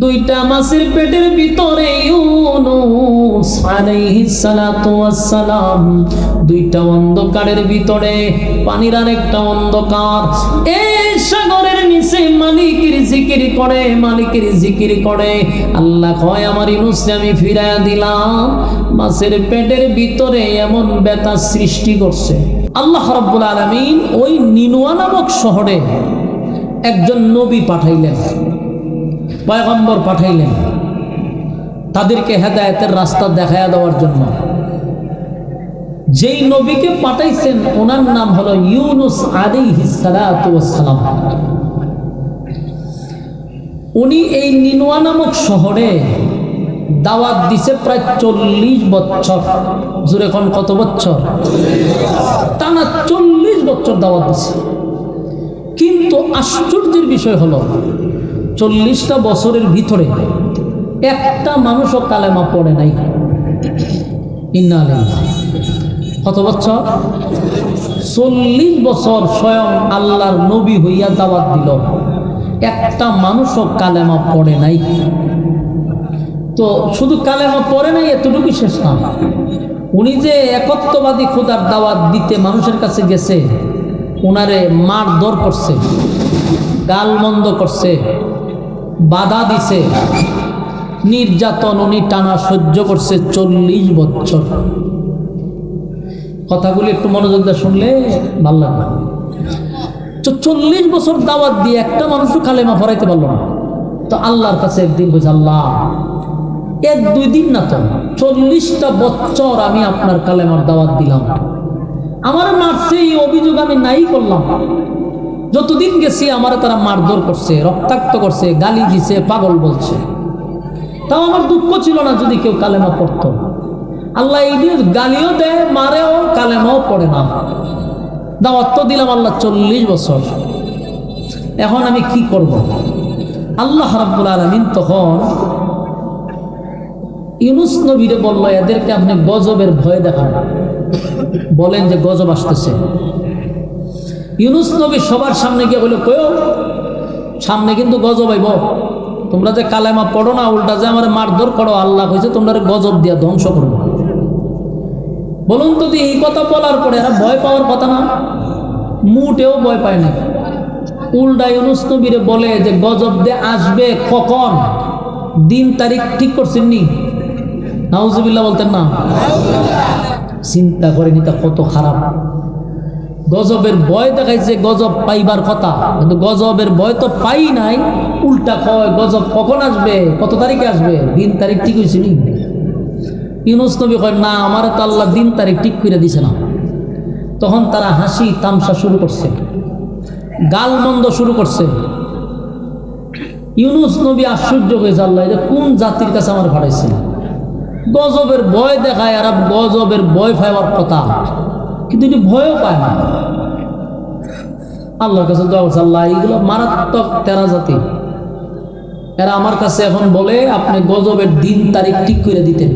দুইটা মাছের পেটের ভিতরে ইউনূস আলাইহিস সালাতু ওয়াস সালাম, দুইটা অন্ধকারের ভিতরে, পানির আর একটা অন্ধকার। এই সাগরের নিচে মালিকের জিকির করে, মালিকের জিকির করে। আল্লাহ কয় আমার ইউনূসকে আমি ফিরাইয়া দিলাম। মাছের পেটের ভিতরে এমন ব্যথা সৃষ্টি করছে। আল্লাহ রাব্বুল আলামিন ওই নিনুয়া নামক শহরে একজন নবী পাঠাইলেন, পয়গম্বর পাঠাইলেন, তাদেরকে হেদায়েতের রাস্তা দেখায়া দেওয়ার জন্য। যেই নবীকে পাঠাইছেন ওনার নাম হলো ইউনূস আলাইহিস সালাতু ওয়াস সালাম। উনি এই নিনুয়া নামক শহরে দাওয়াত দিছে প্রায় 40 বছর। জোরে কোন কত বছর? টানা 40 বছর দাওয়াত দিছে। কিন্তু আশ্চর্যের বিষয় হলো 40টা বছরের ভিতরে একটা মানুষও কালেমা পড়ে নাই। ইন্না লিল্লাহি। কত বছর? 40 বছর স্বয়ং আল্লাহর নবী হইয়া দাওয়াত দিল, একটা মানুষও কালেমা পড়ে নাই। তো শুধু কালেমা পড়ে নাই এতটুকু শেষ না, উনি যে একত্ববাদী খোদার দাওয়াত দিতে মানুষের কাছে গেছে, ওনারে মারধর করছে, গালমন্দ করছে, বাধা দিছে, নির্যাতন উনি টানা সহ্য করছে 40 বছর। কথাগুলি একটু মনোযোগ দিয়ে শুনলে ভালো লাগবে। তো 40 বছর দাওয়াত দিয়ে একটা মানুষও কালেমা পড়াইতে পারলো না। তো আল্লাহর কাছে একদিন বলছে, আল্লাহ 1-2 দিন না তো 40টা বছর আমি আপনার কালেমার দাওয়াত দিলাম, আমার মারছে, এই অভিযোগ আমি নাই করলাম। যতদিন গেছি আমার তারা মারধর করছে, রক্তাক্ত করছে, গালি দিছে, পাগল বলছে। তাও আমার দুঃখ ছিল না যদি কেউ কালেমা পড়তো। আল্লাহ এই দিয়ে গালিও দেয়, মারেও, কালেমাও পড়ে না। দাওয়াত তো দিলাম আল্লাহ 40 বছর, এখন আমি কি করব? আল্লাহ রাব্বুল আলামিন তখন ইউনূস নবীরে বলল, এদেরকে আপনি গজবের ভয় দেখান, বলেন যে গজব আসতেছে। ইউনূস নবী সবার সামনে গিয়ে বলে, কয়ো সামনে কিন্তু গজব আইব, তোমরা যে কালেমা পড়ো না, উল্টা যে আমার মারধর করো, আল্লাহ কইছে তোমরা গজব দিয়া ধ্বংস করবো। বলুন তো এই কথা বলার পরে এরা ভয় পাওয়ার কথা না? মুটেও ভয় পায় না। উল্টা ইউনূস নবীরে বলে যে গজব দিয়ে আসবে কখন, দিন তারিখ ঠিক করছেন নি? নাউজুবিল্লাহ বলতেন না? চিন্তা করেনি তা কত খারাপ। গজবের ভয় দেখাইছে গজব পাইবার কথা, কিন্তু গজবের ভয় তো পাই নাই, উল্টা কয় গজব কখন আসবে, কত তারিখে আসবে, দিন তারিখ ঠিক হয়েছে নি? ইউনূস নবী কয়, না, আমার তো আল্লাহ দিন তারিখ ঠিক করে দিছে না। তখন তারা হাসি তামসা শুরু করছে, গালমন্দ শুরু করছে। ইউনূস নবী আশ্চর্য হয়েছে, আল্লাহ এটা কোন জাতির কাছে আমার পাঠাইছে? গজবের ভয় দেখায়, আর গজবের ভয় পাইবার কথা, কিন্তু এটি ভয়ও পায় না। আল্লাহর কাছে দোয়া করছে, আল্লাহ এইগুলো মারাত্মক তেরা জাতি, এরা আমার কাছে এখন বলে আপনি গজবের দিন তারিখ ঠিক করে দিতেন।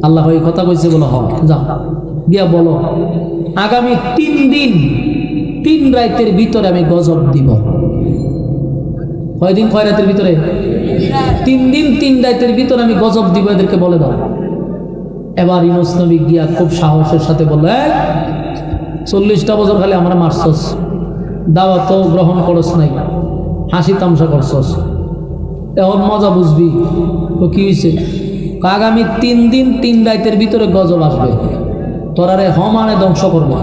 আল্লাহ এই কথা কইছে, বলো হ, যাও গিয়া বলো আগামী 3 দিন 3 রাতের ভিতরে আমি গজব দিব। কয়দিন, কয় রাতের ভিতরে? 3 দিন 3 রাতের ভিতরে আমি গজব দিব, এদেরকে বলে দাও। এবার ইউনূস নবী গিয়া খুব সাহসের সাথে বলল, 40টা বছর খালি আমরা মারছস, দাওয়াত তো গ্রহণ করস নাই, হাসি তামসা করছস, এখন মজা বুঝবি। তো কি হয়েছে? আগামী 3 দিন 3 রাতের ভিতরে গজব আসবে, তোরারে হমানে ধ্বংস করবো।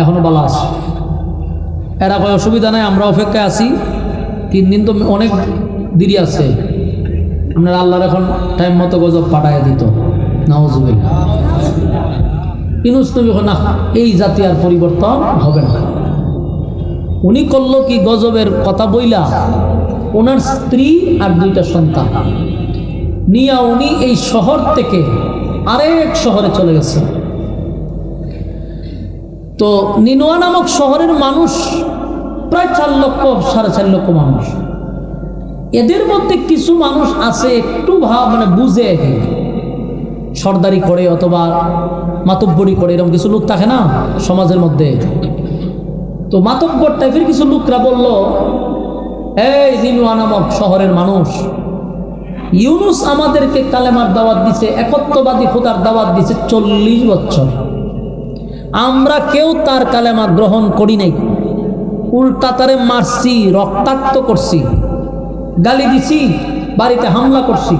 এখনো বলা আছে। এরা কয় অসুবিধা নাই, আমরা অপেক্ষায় আছি, 3 দিন তো অনেক দেরি আছে, আপনার আল্লাহর এখন টাইম মতো গজব পাঠাইয়া দিত। নাউজুবিল্লাহ। ইউনূস নবী না, এই জাতি আর পরিবর্তন হবে না। উনি করলো কি, গজবের কথা বইলা ওনার স্ত্রী আর 2টা সন্তান নিয়া উনি এই শহর থেকে আরেক শহরে চলে গেছে। তো নিনুয়া নামক শহরের মানুষ প্রায় 4 লক্ষ 4.5 লক্ষ মানুষ। এদের মধ্যে কিছু মানুষ আছে একটু বুঝে, সর্দারি করে অথবা মাতব্বরি করে, এরকম কিছু লোক থাকে না সমাজের মধ্যে। তো মাতব্বর টাইপের কিছু লোকরা বলল, এই দিনুয়া নামক শহরের মানুষ, ইউনুস আমাদেরকে কালেমার দাওয়াত দিছে, একত্ববাদী খোদার দাওয়াত দিছে 40 বছর। আমরা কেউ তার কালেমা গ্রহণ করি নাই, উল্টা তারে মারছি, রক্তাক্ত করছি, গালি দিছি, বাড়িতে হামলা করছি।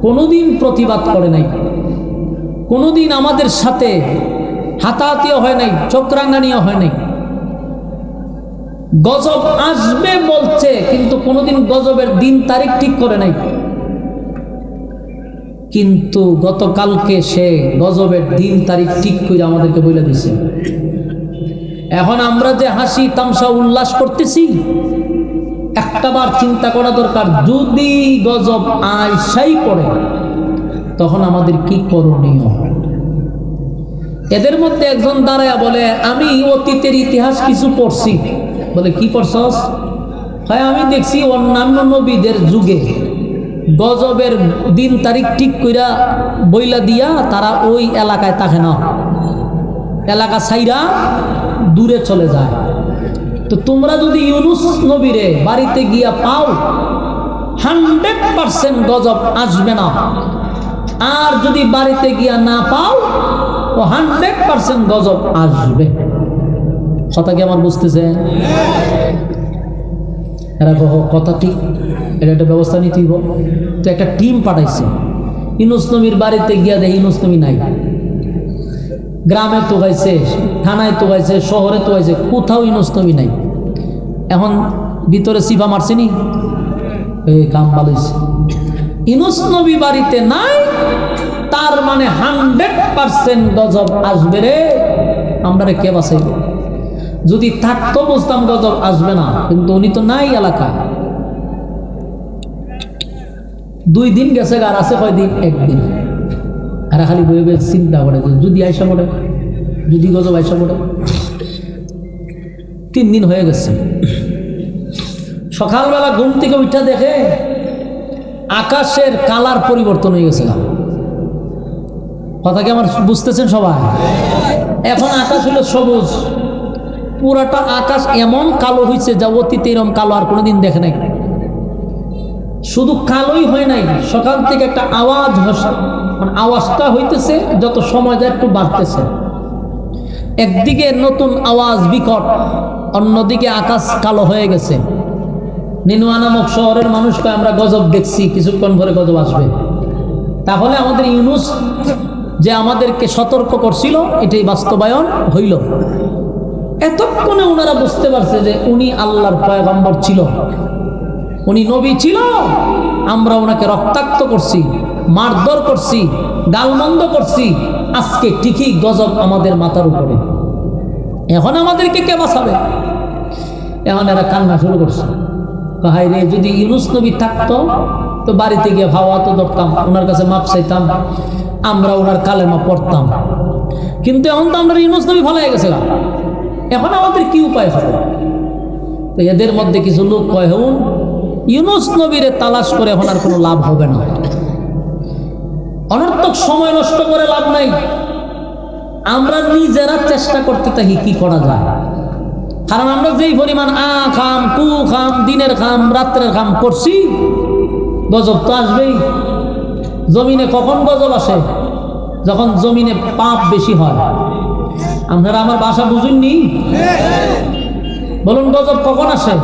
কোনোদিন প্রতিবাদ করে নাই, কোনোদিন আমাদের সাথে হাতাহাতিও হয় নাই, চক্রাঙ্গানিও হয় নাই। গজব আসবে বলছে, কিন্তু কোনোদিন গজবের দিন তারিখ ঠিক করে নাই। কিন্তু গতকালকে সে গজবের দিন তারিখ ঠিক করে আমাদেরকে বলে দিছে। এখন আমরা যে হাসি তামসা উল্লাস করতেছি, একটাবার চিন্তা করা দরকার, যদি গজব আইসাই পড়ে তখন আমাদের কি করণীয়। এদের মধ্যে একজন দাঁড়ায়া বলে, আমি অতীতের ইতিহাস কিছু পড়ছি। বলে কি পড়ছস? হয় আমি দেখছি অন্যান্য নবীদের যুগে গজবের দিন তারিখ ঠিক কইরা বইলা দিয়া তারা ওই এলাকায় থাকে না, এলাকা ছাইরা দূরে চলে যায়। তো তোমরা যদি ইউনুস নবীরে বাড়িতে গিয়া পাও, 100% গজব আসবে না। আর যদি বাড়িতে গিয়া না পাও, ও 100% গজব আসবে। কথা কি আমার বুঝতেছে? এরা কথা ঠিক, এটা একটা ব্যবস্থা নিতে হইব। তো একটা টিম পাঠাইছে, ইউনুস নবীর বাড়িতে গিয়া দেখে ইউনুস নবী নাই। গ্রামে তো গাইছে, থানায় তো গাইছে, শহরে তো গাইছে, কোথাও ইউনুস নবী নাই। এখন ভিতরে সিফা মারছিনি, কাম বালাইছে। ইউনুস নবী বাড়িতে নাই, তার মানে 100% গজব আসবে রে। আমরা রে কে বাঁচাইব? যদি থাকতো বুঝতাম গজব আসবে না, কিন্তু উনি তো নাই এলাকায়। 2 দিন গেছে, আর আছে কয়দিন? 1 দিন। এরা খালি বয়ে বয়ে চিন্তা করে যদি আইসা পড়ে, যদি গজব আইসা পড়ে। 3 দিন হয়ে গেছে। সকালবেলা ঘুম থেকে উঠা দেখে আকাশের কালার পরিবর্তন হয়ে গেছে। কথা কি আমার বুঝতেছেন সবাই? এখন আকাশ হলো সবুজ, পুরাটা আকাশ এমন কালো হয়েছে যা অতীতে এরকম কালো আর কোনোদিন দেখে নাই। শুধু কালোই হয় নাই, সকাল থেকে একটা আওয়াজ, মানে আওয়াজটা হইতেছে, যত সময় যায় একটু বাড়তেছে। একদিকে নতুন আওয়াজ বিকট, অন্যদিকে আকাশ কালো হয়ে গেছে। নিনুয়া নামক শহরের মানুষকে আমরা গজব দেখছি, কিছুক্ষণ পরে গজব আসবে। তাহলে আমাদের ইউনুস যে আমাদেরকে সতর্ক করছিল, এটাই বাস্তবায়ন হইল। এতক্ষণে ওনারা বুঝতে পারছে যে উনি আল্লাহর পয়গম্বর ছিল, উনি নবী ছিল। আমরা ওনাকে রক্তাক্ত করছি, মারধর করছি, গালমন্দ করছি। আজকে ঠিকই গজব আমাদের মাথার উপরে। এখন আমাদেরকে কে বাঁচাবে? এখন এরা কান্না শুরু করছে, হায় রে, যদি ইউনুস নবী থাকতো তো বাড়িতে গিয়ে ভাওয়া তো ধরতাম, ওনার কাছে মাপ চাইতাম, আমরা ওনার কালেমা পড়তাম। কিন্তু এখন তো আমরা ইউনুস নবী ভালো হয়ে গেছে, এখন আমাদের কি উপায় হবে? তো এদের মধ্যে কিছু লোক কয়, হুন ইউনুস নবীরে তালাশ করে এখন আর কোনো লাভ হবে না, অনর্থক সময় নষ্ট করে লাভ নাই। আমরা নিজেরা চেষ্টা করতে থাকি কি করা যায়। কারণ আমরা যেই পরিমাণ খাম, কু খাম, দিনের খাম, রাত্রের খাম করছি, গজব তো আসবেই। জমিনে কখন গজব আসে? যখন জমিনে পাপ বেশি হয়। আপনারা আমার ভাষা বুঝুননি? বলুন, গজব কখন আসে?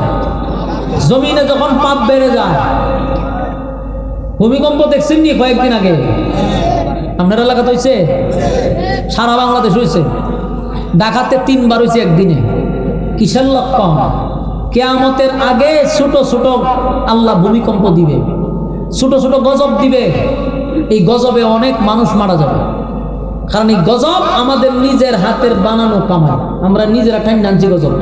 জমিনে যখন পাপ বেড়ে যায়। ভূমিকম্প দেখছেন নি কয়েকদিন আগে? আপনার এলাকাতে হয়েছে? সারা বাংলাদেশ হয়েছে। ঢাকাতে 3 বার হয়েছে একদিনে। কিসের লক্ষণ? কিয়ামতের আগে ছোট ছোট আল্লাহ ভূমিকম্প দিবে, ছোট ছোট গজব দিবে। এই গজবে অনেক মানুষ মারা যাবে। কারণ এই গজব আমাদের নিজের হাতের বানানো কামাই, আমরা নিজেরা টাইম আনছি গজব।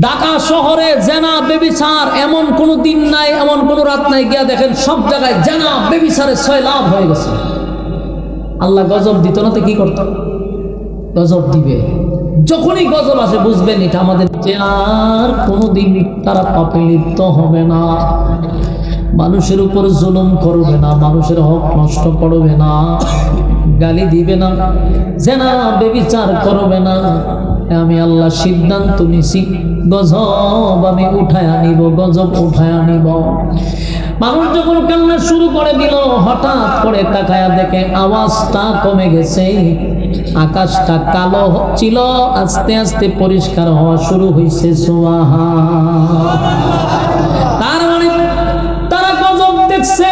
ঢাকা শহরে জেনা বেবিচার এমন কোনো দিন নাই, এমন কোনো রাত নাই, গিয়া দেখেন সব জায়গায় জেনা বেবিচারে 6 লাভ হয়ে গেছে। আল্লাহ গজব দিত না তো কি করত? গজব দিবে। যখনই গজব আসে বুঝবেন এটা আমাদের, আর কোনোদিন তারা পাপে লিপ্ত হবে না, মানুষের উপর জুলুম করবে না, মানুষের হক নষ্ট করবে না, গালি দিবে না, জেনা বেবিচার করবে না, আমি আল্লাহ সিদ্ধান্ত নিছি গজব আমি উঠায় আনিব, গজব উঠায় আনিব। মানুষ যখন কান্না শুরু করে দিল, হঠাৎ করে তাকায়া দেখে আওয়াজটা কমে গেছে, আকাশটা কালো ছিল, আস্তে আস্তে পরিষ্কার হওয়া শুরু হয়েছে। সুবহান। তার মানে তারা গজব দেখছে,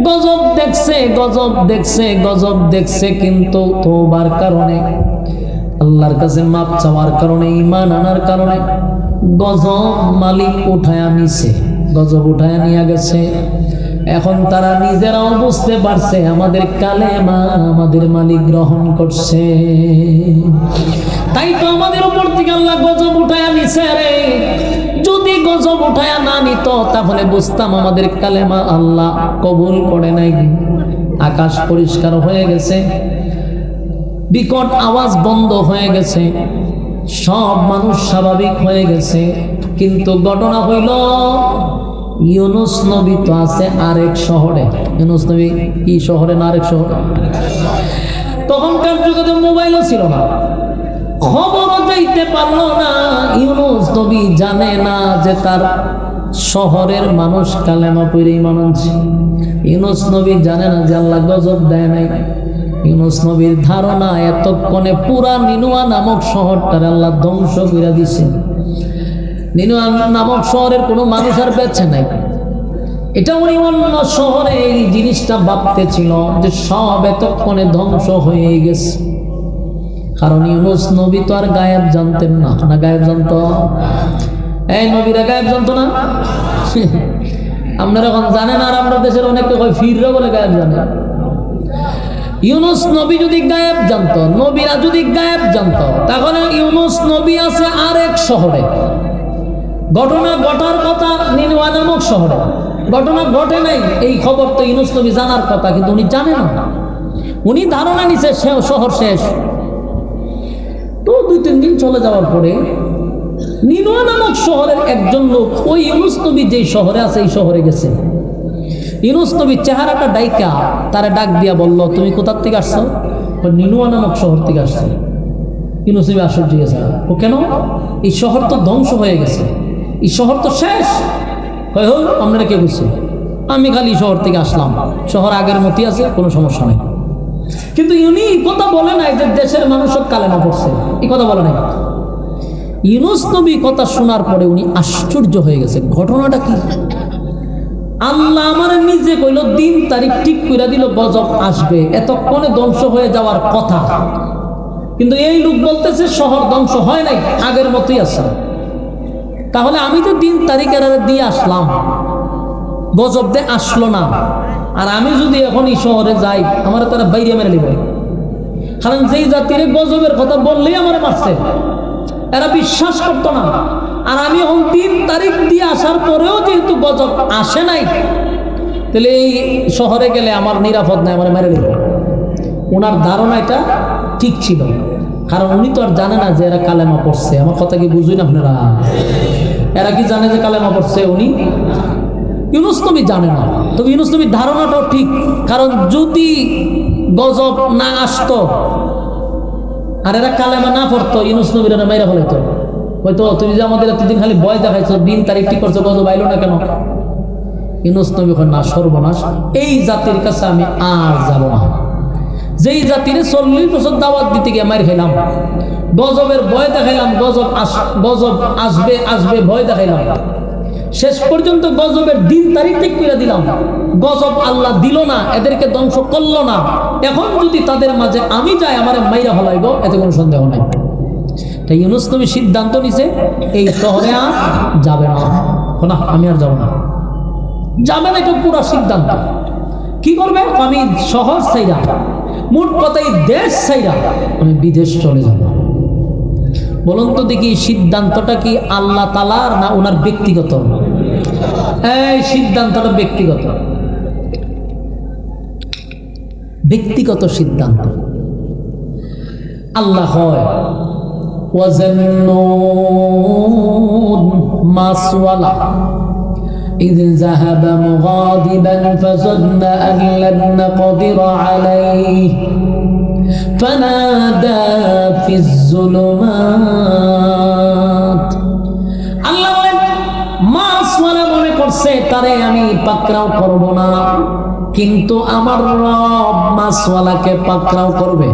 গজব দেখছে, গজব দেখছে, গজব দেখছে, কিন্তু তওবার কারণে, আল্লাহর কাছে মাপ চাওয়ার কারণে, ঈমান আনার কারণে গজব মালিক উঠায়া নিছে, গজব উঠায়া নিয়ে গেছে। এখন তারা নিজেরাও বুঝতে পারছে আমাদের কালেমা আমাদের মালিক গ্রহণ করছে। তাই তো আমাদের উপর থেকে আল্লাহ গজব উঠায়া নিছে। রে যদি গজব উঠায়া না নিত তাহলে বুঝতাম আমাদের কালেমা আল্লাহ কবুল করে নাই। আকাশ পরিষ্কার হয়ে গেছে, বিকট আওয়াজ বন্ধ হয়ে গেছে, সব মানুষ স্বাভাবিক হয়ে গেছে। কিন্তু ঘটনা হইল ইউনুস নবী তো আছে আরেক শহরে। ইউনুস নবী কি শহরে না আরেক শহরে? তখনকার যুগে তো মোবাইলও ছিল না, খবরও যাইতে পারলো না। ইউনুস নবী জানে না যে তার শহরের মানুষ কালেমা পড়ে ঈমান আনছে। ইউনুস নবী জানে না যে আল্লাহ গজব দেয় নাই। ইউনুস নবীর ধারণা এতক্ষণে পুরা নিনুয়া নামক শহরটার আল্লাহ ধ্বংস করে দিছে। নিনুয়া নামক শহরের কোনো মানুষ আর বেঁচে নাই। এটা উনি অন্য শহরে এই জিনিসটা ভাবতে ছিল যে সব এতক্ষণে ধ্বংস হয়ে গেছে। কারণ ইউনুস নবী তো আর গায়েব জানতেন না। না গায়েব জানতো? এই নবীরা গায়েব জানতো না? আপনারা এখন জানেন, আর আমরা দেশের অনেকে ফিররা বলে গায়েব জানে। ইউনুস নবী যদি গায়েব জানতো, নবীরা যদি গায়েব জানতো, তাহলে ইউনুস নবী আছে আরেক শহরে। ঘটনা ঘটার কথা নিনুয়া নামক শহরে, ঘটনা ঘটে নাই। এই খবর তো ইউনুস নবী জানার কথা, কিন্তু উনি জানেন না। উনি ধারণা নিছে শহর শেষ। তো 2-3 দিন চলে যাওয়ার পরে নিনুয়া নামক শহরের একজন লোক ওই ইউনুস নবী যেই শহরে আছে এই শহরে গেছে। ইউনুস নবীর চেহারাটা ডাইকা তারা ডাক দিয়া বলল, তুমি কোথার থেকে আসছো? নিনুয়া নামক শহর থেকে আসছো। ইউনুস নবী আশ্চর্য গেছে, ও কেন? এই শহর তো ধ্বংস হয়ে গেছে, এই শহর তো শেষ। আপনারা কে বুঝছে? আমি খালি শহর থেকে আসলাম, শহর আগের মতই আছে, কোনো সমস্যা নেই। কিন্তু উনি কথা বলে নাই যে দেশের মানুষ সব কালেমা পড়ছে, এই কথা বলে নাই। ইউনুস নবী কথা শোনার পরে উনি আশ্চর্য হয়ে গেছে। ঘটনাটা কি? আল্লাহ আমার নিজে কইল দিন তারিখ ঠিক করে দিল গজব আসবে, এতক্ষণে ধ্বংস হয়ে যাওয়ার কথা। কিন্তু এই লোক বলতেছে শহর ধ্বংস হয় নাই, আগের মতোই আছে। তাহলে আমি তো দিন তারিখের দিয়ে আসলাম, গজব দিয়ে আসলো না। আর আমি যদি এখন এই শহরে যাই, আমার তারা বাইরে মেরে নিবে। কারণ যেই জাতির গজবের কথা বললেই আমার মারছে, এরা বিশ্বাস করতো না। আর আমি এখন 3 তারিখ দিয়ে আসার পরেও যেহেতু গজব আসে নাই, তাহলে এই শহরে গেলে আমার নিরাপদ নাই, আমার মেরে নিবে। ওনার ধারণা এটা ঠিক ছিল, কারণ উনি তো আর জানে না যে এরা কালেমা পড়ছে। আমার কথা কি বুঝুন আপনারা? এরা কি জানে যে কালেমা পড়ছে? উনি ইউনুস নবী জানে না। তবে ইউনুস নবীর ধারণাটাও ঠিক, কারণ যদি গজব না আসতো আর এরা কালেমা না পড়তো, ইউনুস নবীর এরা মাইরা ফেলাইতো। হয়তো তুমি যে আমাদের এতদিন খালি ভয় দেখাইছো, দিন তারিখ ঠিক করছো, গজব আইলো না কেন? ইউনুস নবী না, সর্বনাশ, এই জাতির কাছে আমি আর যাব না। যেই জাতির 40 বছর দাওয়াত দিতে গিয়ে মার খাইলাম, গজবের ভয় দেখাইলাম, গজব আসবে আসবে ভয় দেখাইলাম, শেষ পর্যন্ত গজবের দিন তারিখ ঠিক করে দিলাম, গজব আল্লাহ দিল না, এদেরকে ধ্বংস করলো না। এখন যদি তাদের মাঝে আমি যাই, আমার মাইরা ফলাইব, এতে কোনো সন্দেহ নাই। তাই ইউনুস নবী সিদ্ধান্ত নিছে এই শহরে আর যাবে না। না, আমি আর যাব না। যাবে না, এটা পুরো সিদ্ধান্ত। কি করবে? আমি শহর ছাইরা, মোট কথাই দেশ ছাইরা আমি বিদেশ চলে যাব। বলুন তো দেখি, সিদ্ধান্তটা কি আল্লাহ তাআলার না ওনার ব্যক্তিগত? এই সিদ্ধান্তটা ব্যক্তিগত, ব্যক্তিগত সিদ্ধান্ত। আল্লাহ হয় ওয়াজান্নুন মাসওয়ালা إذ ذهب مغاضبا فظن أن لن نقدر عليه ফানাদা ফিজ যুলুমাত। আল্লাহ বলেন মাছওয়ালা মনে করছে তারে আমি পাকড়াও করব না, কিন্তু আমার রব মাছওয়ালাকে পাকড়াও করবে।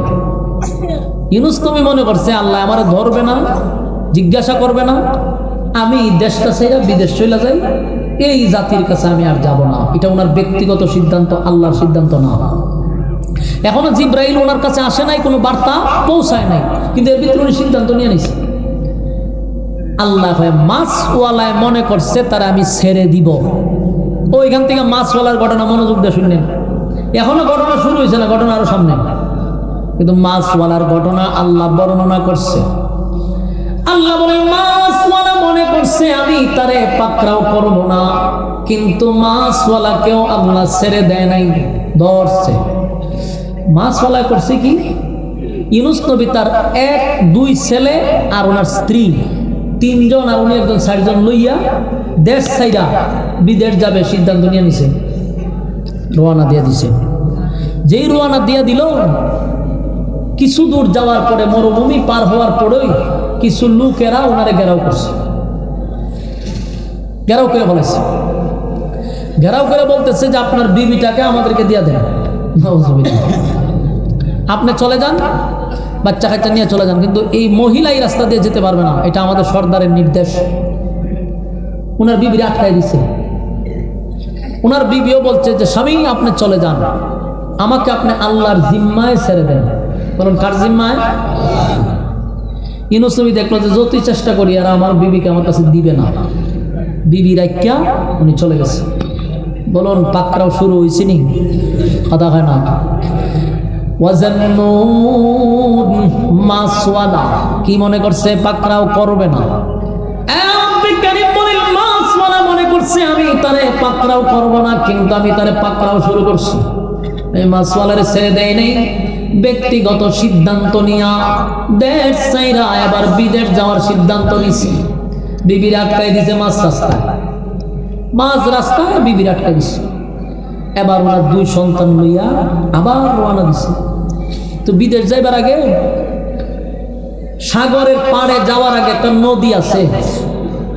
ইউনূস নবী মনে করছে আল্লাহ আমারে ধরবে না, জিজ্ঞাসা করবে না, আমি দেশটা ছেড়ে বিদেশ চলে যাই, এই জাতির কাছে আমি আর যাব না। এটা ওনার ব্যক্তিগত সিদ্ধান্ত, আল্লাহর সিদ্ধান্ত না। এখনো জিব্রাইল ওনার কাছে আসে নাই, কোনো বার্তা পৌঁছায় নাই, কিন্তু এর ভিতরে উনি সিদ্ধান্ত নিয়ে নিছে। আল্লাহ মাছওয়ালায় মনে করছে তারা আমি ছেড়ে দিব। ওইখান থেকে মাছওয়ালার ঘটনা মনোযোগ দিয়ে শুনলেন। এখনো ঘটনা শুরু হয়েছে না, ঘটনা আরো সামনে, কিন্তু মাছওয়ালার ঘটনা আল্লাহ বর্ণনা করছে। আল্লাহ বলে মাছওয়ালা মনে করছে আমি তারে পাকড়াও করব না, কিন্তু মাছওয়ালাকেও আল্লাহ ছেড়ে দেয় নাই, ধরছে। মাছওয়ালা করছে কি, ইউনূস নবী তার 1-2 ছেলে আর ওনার স্ত্রী 3 জন আর উনি একজন 4 জন লইয়া দেশ ছাইরা বিদেশ যাবে সিদ্ধান্ত নিয়ে নিছে, রওনা দিয়ে দিছে। যেই রওনা দিয়ে দিল, কিছু দূর যাওয়ার পরে মরুভূমি পার হওয়ার পরেই কিছু লোকেরা ওনারে ঘেরাও করছে, ঘেরাও করে বলেছে, ঘেরাও করে বলতেছে যে আপনার বিবিটাকে আমাদেরকে দিয়ে দেন, আপনি চলে যান, বাচ্চা কাচ্চা নিয়ে চলে যান, কিন্তু এই মহিলা এই রাস্তা দিয়ে যেতে পারবে না, এটা আমাদের সর্দারের নির্দেশ। ওনার বিবির আটকায় দিছে। ওনার বিবিও বলছে যে স্বামী আপনি চলে যান, আমাকে আপনি আল্লাহর জিম্মায় ছেড়ে দেন। বলুন কার জিম্মায়? ইউনূস নবী দেখলো যে যতই চেষ্টা করি আর আমার বিবিকে আমার কাছে দিবে না, বিবি রাইখ্যা উনি চলে গেছে। বলুন পাকড়াও শুরু হয়েছে নি? কথা হয় না। মাছওয়ালা কি মনে করছে পাকড়াও করবে না, মাছওয়ালা মনে করছে আমি তারে পাকড়াও করব না, কিন্তু আমি তারে পাকড়াও শুরু করছি। এই মাছওয়ালারে ছেড়ে দেয় নেই, ব্যক্তিগত সিদ্ধান্ত নিয়া দেশ চাইরা এবার বিদেশ যাওয়ার সিদ্ধান্ত নিছে। বিবির আটকাই দিছে মাছ রাস্তায়, মাছ রাস্তায় বিবির আটকাই দিছে। এবার ওনার 2 সন্তান লইয়া আবার রওনা দিছে। তো বিদেশ যাইবার আগে সাগরের পাড়ে যাওয়ার আগে একটা নদী আছে,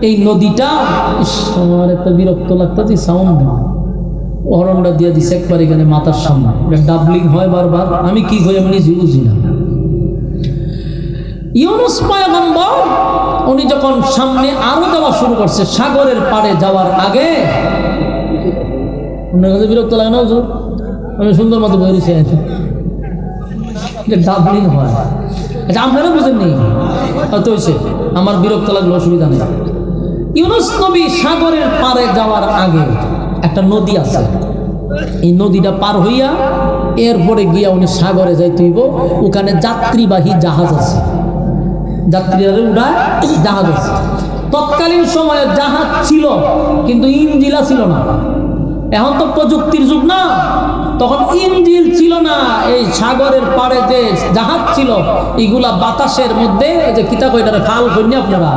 এই নদীটা আমার একটা বিরক্ত লাগতেছে, সাউন্ড হরনটা দিয়ে দিছে একবার এখানে মাথার সামনে, ডাবলিং হয় বারবার, আমি কি করি আমি নিজে বুঝি না। ইউনূস পয়গম্বর উনি যখন সামনে আরো যাওয়া শুরু করছে, সাগরের পাড়ে যাওয়ার আগে আপনার কাছে বিরক্ত লাগে না হুজুর? আমি সুন্দর মতো বলেছি ডাবলিং হয়। আচ্ছা আপনারা বুঝেননি হয়তো হয়েছে, আমার বিরক্ত লাগলো, অসুবিধা নেই। ইউনূস নবী সাগরের পাড়ে যাওয়ার আগে একটা নদী আছে, এই নদীটা পার হইয়া এরপরে গিয়া উনি সাগরে যাইতে হইব। ওখানে যাত্রীবাহী জাহাজ আছে, যাত্রীরা উড়ায় জাহাজ আছে। তৎকালীন সময়ে জাহাজ ছিল কিন্তু ইঞ্জিলা ছিল না। এখন তো প্রযুক্তির যুগ না, তখন ইঞ্জিল ছিল না। এই সাগরের পাড়ে যে জাহাজ ছিল এগুলা বাতাসের মধ্যে যে কিতা কইটারে ফাল কইনি, আপনারা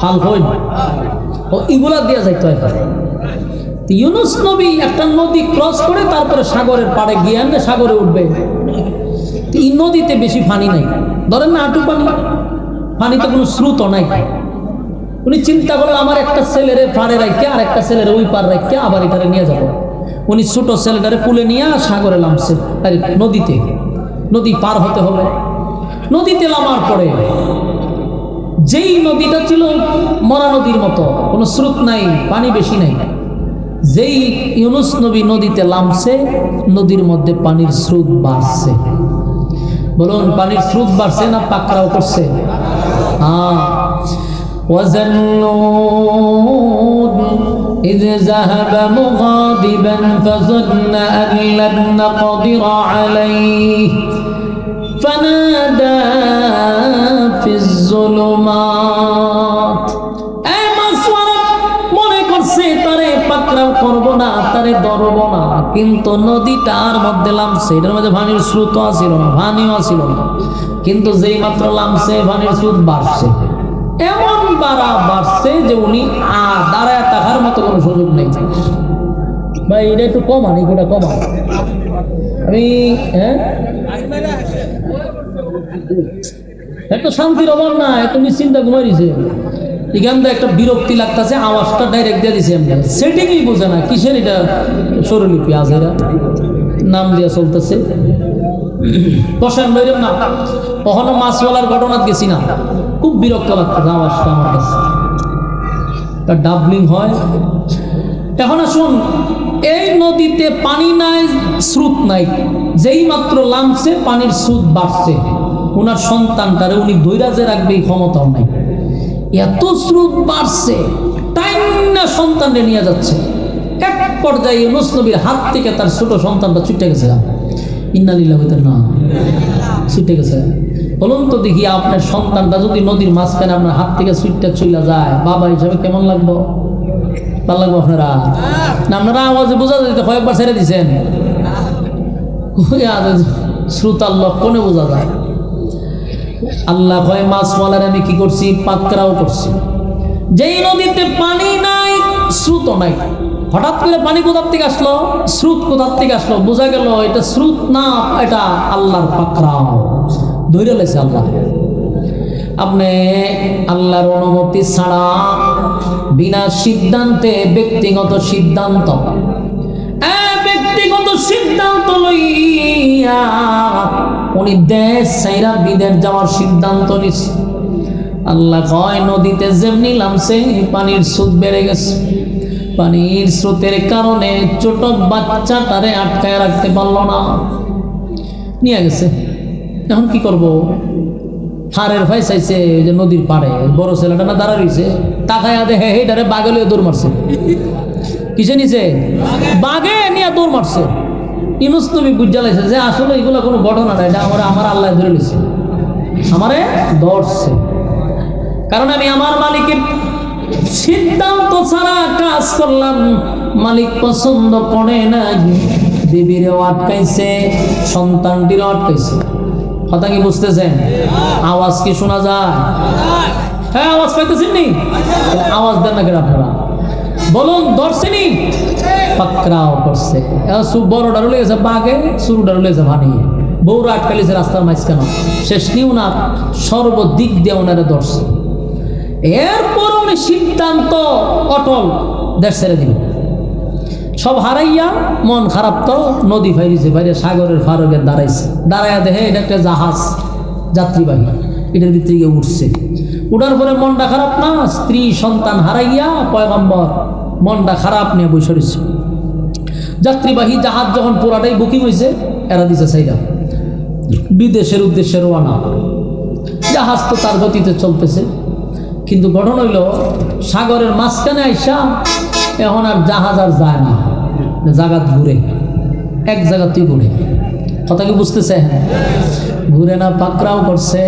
ফাল কইন ও এগুলা দিয়া যাইতে হয়। ইউনূস নবী একটা নদী ক্রস করে তারপরে সাগরের পাড়ে গিয়ে সাগরে উঠবে। এই নদীতে বেশি পানি নাই, ধরেন না হাঁটু পানি, পানিতে কোনো স্রোত নাই। উনি চিন্তা করলো আমার একটা ছেলেরে পাড়ে রাখে আর একটা ছেলেরে ওই পার রাখে আবার এখানে নিয়ে যাবো। উনি ছোট ছেলেটারে কুলে নিয়ে সাগরে নামছে, নদীতে, নদী পার হতে হবে। নদীতে নামার পরে যেই নদীটা ছিল মরা নদীর মতো, কোনো স্রোত নাই, পানি বেশি নাই, যেই ইউনূস নবী নদীতে নামছে নদীর মধ্যে পানির স্রোত বাড়ছে। বলুন পানির স্রোত বাড়ছে না পাকড়াও করছে? وَذَنُّونَ إِذْ ذَهَبَ مُغَاضِبًا فَظَنَّ أَن لَّن نَّقْدِرَ عَلَيْهِ فَنَادَىٰ فِي الظُّلُمَاتِ। মনে করছে তারে পাকড়াও করব না, তারে ধরব না, কিন্তু নদীটার মধ্যে নামছে, এটার মধ্যে পানির স্রোত আসিল না, পানিও আসিল না, কিন্তু যেই মাত্র নামছে পানির স্রোত বাড়ছে, এমন বাড়ছে যে উনি দাঁড়ায় থাকার মতো কোনো সুযোগ নেই। ভাই এটা একটু কমান, এগুলো কমান। আমি এত শান্তির অভাব না, এত নিশ্চিন্তা ঘুমাই দিছে। এখান থেকে একটা বিরক্তি লাগতেছে, আওয়াজটা ডাইরেক্ট দিয়ে দিছে। আমরা সেটিংই বোঝে না কিসের এটা স্বরলিপি আছে, এরা নাম দিয়ে চলতেছে। বসেন বাইরে না, কখনো মাছওয়ালার ঘটনা গেছি না, খুব বিরক্ত লাগতেছে আওয়াজটা আমার কাছে, ডাবলিং হয়। এখন আসুন, এই নদীতে পানি নাই, স্রোত নাই, যেই মাত্র নামছে পানির স্রোত বাড়ছে, ওনার সন্তানটারে উনি ধৈর্যে রাখবে এই ক্ষমতাও নাই। এত স্রোত বাড়ছে, টাইনা সন্তানরে নিয়ে যাচ্ছে। এক পর্যায়ে ইউনূস নবীর হাত থেকে তার ছোট সন্তানটা ছুটে গেছে। ইন্না লিল্লাহি ওয়া ইন্না ইলাইহি রাজিউন, ছুটে গেছে। বলুন তো দেখি, আপনার সন্তানটা যদি নদীর মাঝখানে আপনার হাত থেকে ছুটতে চলে যায়, বাবা হিসাবে কেমন লাগবো? ভালো লাগবো আপনারা না? আপনারা আওয়াজে বোঝা যায়, কয়েকবার ছেড়ে দিচ্ছেন, শ্রোতার লক্ষণে বোঝা যায়। আল্লাহ কয় মাছওয়ালার আমি কি করছি? পাকড়াও করছি। যেই নদীতে পানি নাই, স্রোত নাই, হঠাৎ করে পানি কোথার থেকে আসলো, স্রোত কোথার থেকে আসলো, বোঝা গেল এটা স্রোত না, এটা আল্লাহর পাকড়াও, ধরে লেছে আল্লাহ। আপনি আল্লাহর অনুমতি ছাড়া, বিনা সিদ্ধান্তে, ব্যক্তিগত সিদ্ধান্ত লইয়া উনি দেশ ছাইরা বিদেশ যাওয়ার সিদ্ধান্ত নিচ্ছে। আল্লাহ কয় নদীতে যেমনি নামছে পানির স্রোত বেড়ে গেছে, পানির স্রোতের কারণে ছোট বাচ্চাটারে আটকায় রাখতে পারলো না, নিয়ে গেছে। এখন কি করব? হারের ভাই চাইছে যে নদীর পাড়ে বড় ছেলেটা না দাঁড়া রয়েছে, তাকায়া দেখে হেটারে বাঘে লিয়ে দৌড় মারছে। কিসে নিছে? বাঘে নিয়ে দৌড় মারছে। ইউনূস নবী বুঝা লাইছে যে আসলে এগুলো কোনো ঘটনা না, এটা আমার আল্লাহ ধরে নিছে, আমারে ধরছে। কারণ আমি আমার মালিকের সিদ্ধান্ত ছাড়া কাজ করলাম, মালিক পছন্দ করে না। বিবিরেও আটকাইছে, সন্তানটিরও আটকাইছে। কথা কি বুঝতেছেন? আওয়াজ কি শোনা যায়? হ্যাঁ, আওয়াজ পাইতেছেন নি? আওয়াজ দেন না কেন আপনারা? বলুন, ধরছেনি? পাকড়াও করছে। বড়টা রলে গেছে বাঘে, শুরুটা রলে গেছে ভানিয়ে, বউরা আটকালিছে রাস্তার মাঝখানে। শেষ নিয়ে ওনার সর্বদিক দিয়ে ওনারে ধরছে। এরপর উনি সিদ্ধান্ত অটল, দেশ ছেড়ে দিল। সব হারাইয়া মন খারাপ তো নদী ফাইরিছে, বাইরে সাগরের ফারকে দাঁড়াইছে। দাঁড়াইয়া দেখে এটা একটা জাহাজ, যাত্রীবাহী, এটার ভিতরে গিয়ে উঠছে। উঠার পরে মনটা খারাপ না, স্ত্রী সন্তান হারাইয়া পয়গম্বর মনটা খারাপ নিয়ে বসে রয়েছে। যাত্রীবাহী জাহাজ যখন পুরাটাই বুকিং হয়েছে, এরা দিছে সাইডা, বিদেশের উদ্দেশ্যে রওনা। জাহাজ তো তার গতিতে চলতেছে, কিন্তু ঘটনা হইল সাগরের মাঝখানে আইসা এখন আর জাহাজ আর যায় না, জায়গা ঘুরে, এক জায়গাতেই ঘুরে। কথা কি বুঝতেছে? ঘুরে না, পাকড়াও করছে।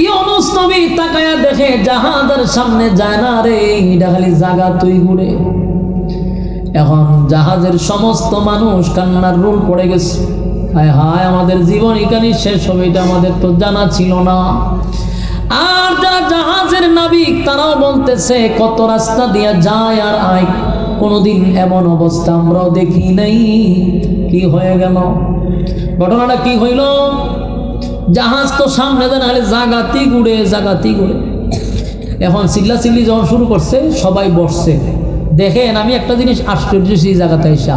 ইউনূস নবী তাকায়া দেখে জাহাজের সামনে যায় না রে, এটা খালি জায়গা তুই ঘুরে। এখন জাহাজের সমস্ত মানুষ কান্নার রোল পড়ে গেছে। হায় হায়, আমাদের জীবন এখানেই শেষ হবে, এটা আমাদের তো জানা ছিল না। আর যারা জাহাজের নাবিক তারাও বলতেছে কত রাস্তা দিয়া যায় আর আয়, কোনোদিন এমন অবস্থা আমরাও দেখি নাই, কি হয়ে গেল? ঘটনাটা কি হইল? জাহাজ তো সামনে দেন, জাগাতি ঘুরে, জাগাতি ঘুরে। এখন চিল্লাচিল্লি যখন শুরু করছে, সবাই বসছে। দেখেন, আমি একটা জিনিস আশ্চর্য সেই জায়গাতে এসা,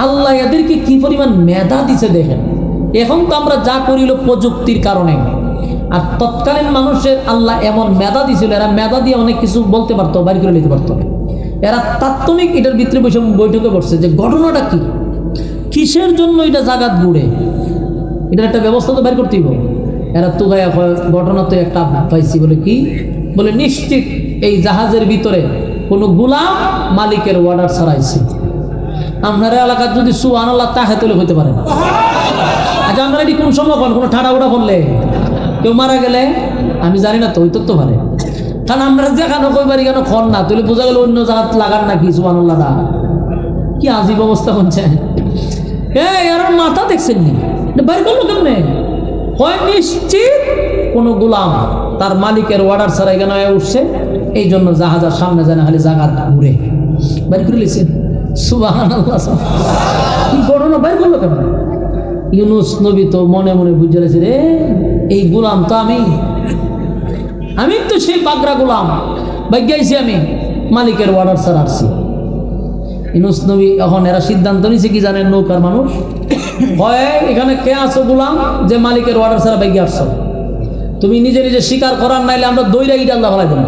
আল্লাহ এদেরকে কি পরিমাণ মেধা দিছে দেখেন। এখন তো আমরা যা করিল প্রযুক্তির কারণে, আর তৎকালীন মানুষের আল্লাহ এমন মেধা দিছিল, এরা মেধা দিয়ে অনেক কিছু বলতে পারতো, বাইর করে নিতে পারতো। এরা তাৎক্ষণিক এটার ভিতরে বৈঠকে বসছে যে ঘটনাটা কি, কিসের জন্য এটা জাগাত ঘুরে, এটার একটা ব্যবস্থা তো বের করতেই হবে। এরা তো গায়ে ঘটনা তো একটা পাইছি, বলে কি বলে, নিশ্চিত এই জাহাজের ভিতরে কোনো গোলাম মালিকের অর্ডার ছাড়াইছে। আপনার এলাকার যদি সুবহানাল্লাহ তাহে তুলে হইতে পারে। আচ্ছা, আপনারা এটি কোন সময় পান? কোনো ঠাড়া উড়া করলে, কেউ মারা গেলে, আমি জানি না তো, ওই তো পারে। কারণ আমরা যেখানে কইবারি কেন খন না তুলে বোঝা গেল অন্য জায়গা লাগান নাকি। সুবহানাল্লাহ, কি আজীব অবস্থা হচ্ছে। এর মাথা দেখছেন নি, বাইর করলো কেমনে? হয় নিশ্চিত কোনো গোলাম তার মালিকের অর্ডার ছাড়া এখানে উঠছে, এই জন্য জাহাজের সামনে যায় না, খালি জায়গা ঘুরে বাইর করে লিখছেন। সুবহানাল্লাহ, কি ঘটনা বাইর করলো কেমন? ইউনুস নবী তো মনে মনে বুঝে গেছে রে, এই গোলাম তো আমি তো সেই বাগরা গোলাম, ভাগ্যাইছি আমি মালিকের অর্ডার ছাড়া আসছি। ইউনুস নবী এখন এরা সিদ্ধান্ত নিছে কি জানেন, নৌকার মানুষ হয় এখানে কে আছো গোলাম যে মালিকের অর্ডার ছাড়া ভাগ্যে আসছো, তুমি নিজে নিজে স্বীকার করার নাইলে আমরা দইরা ইট আল্লাহ ফেলাই দেবো।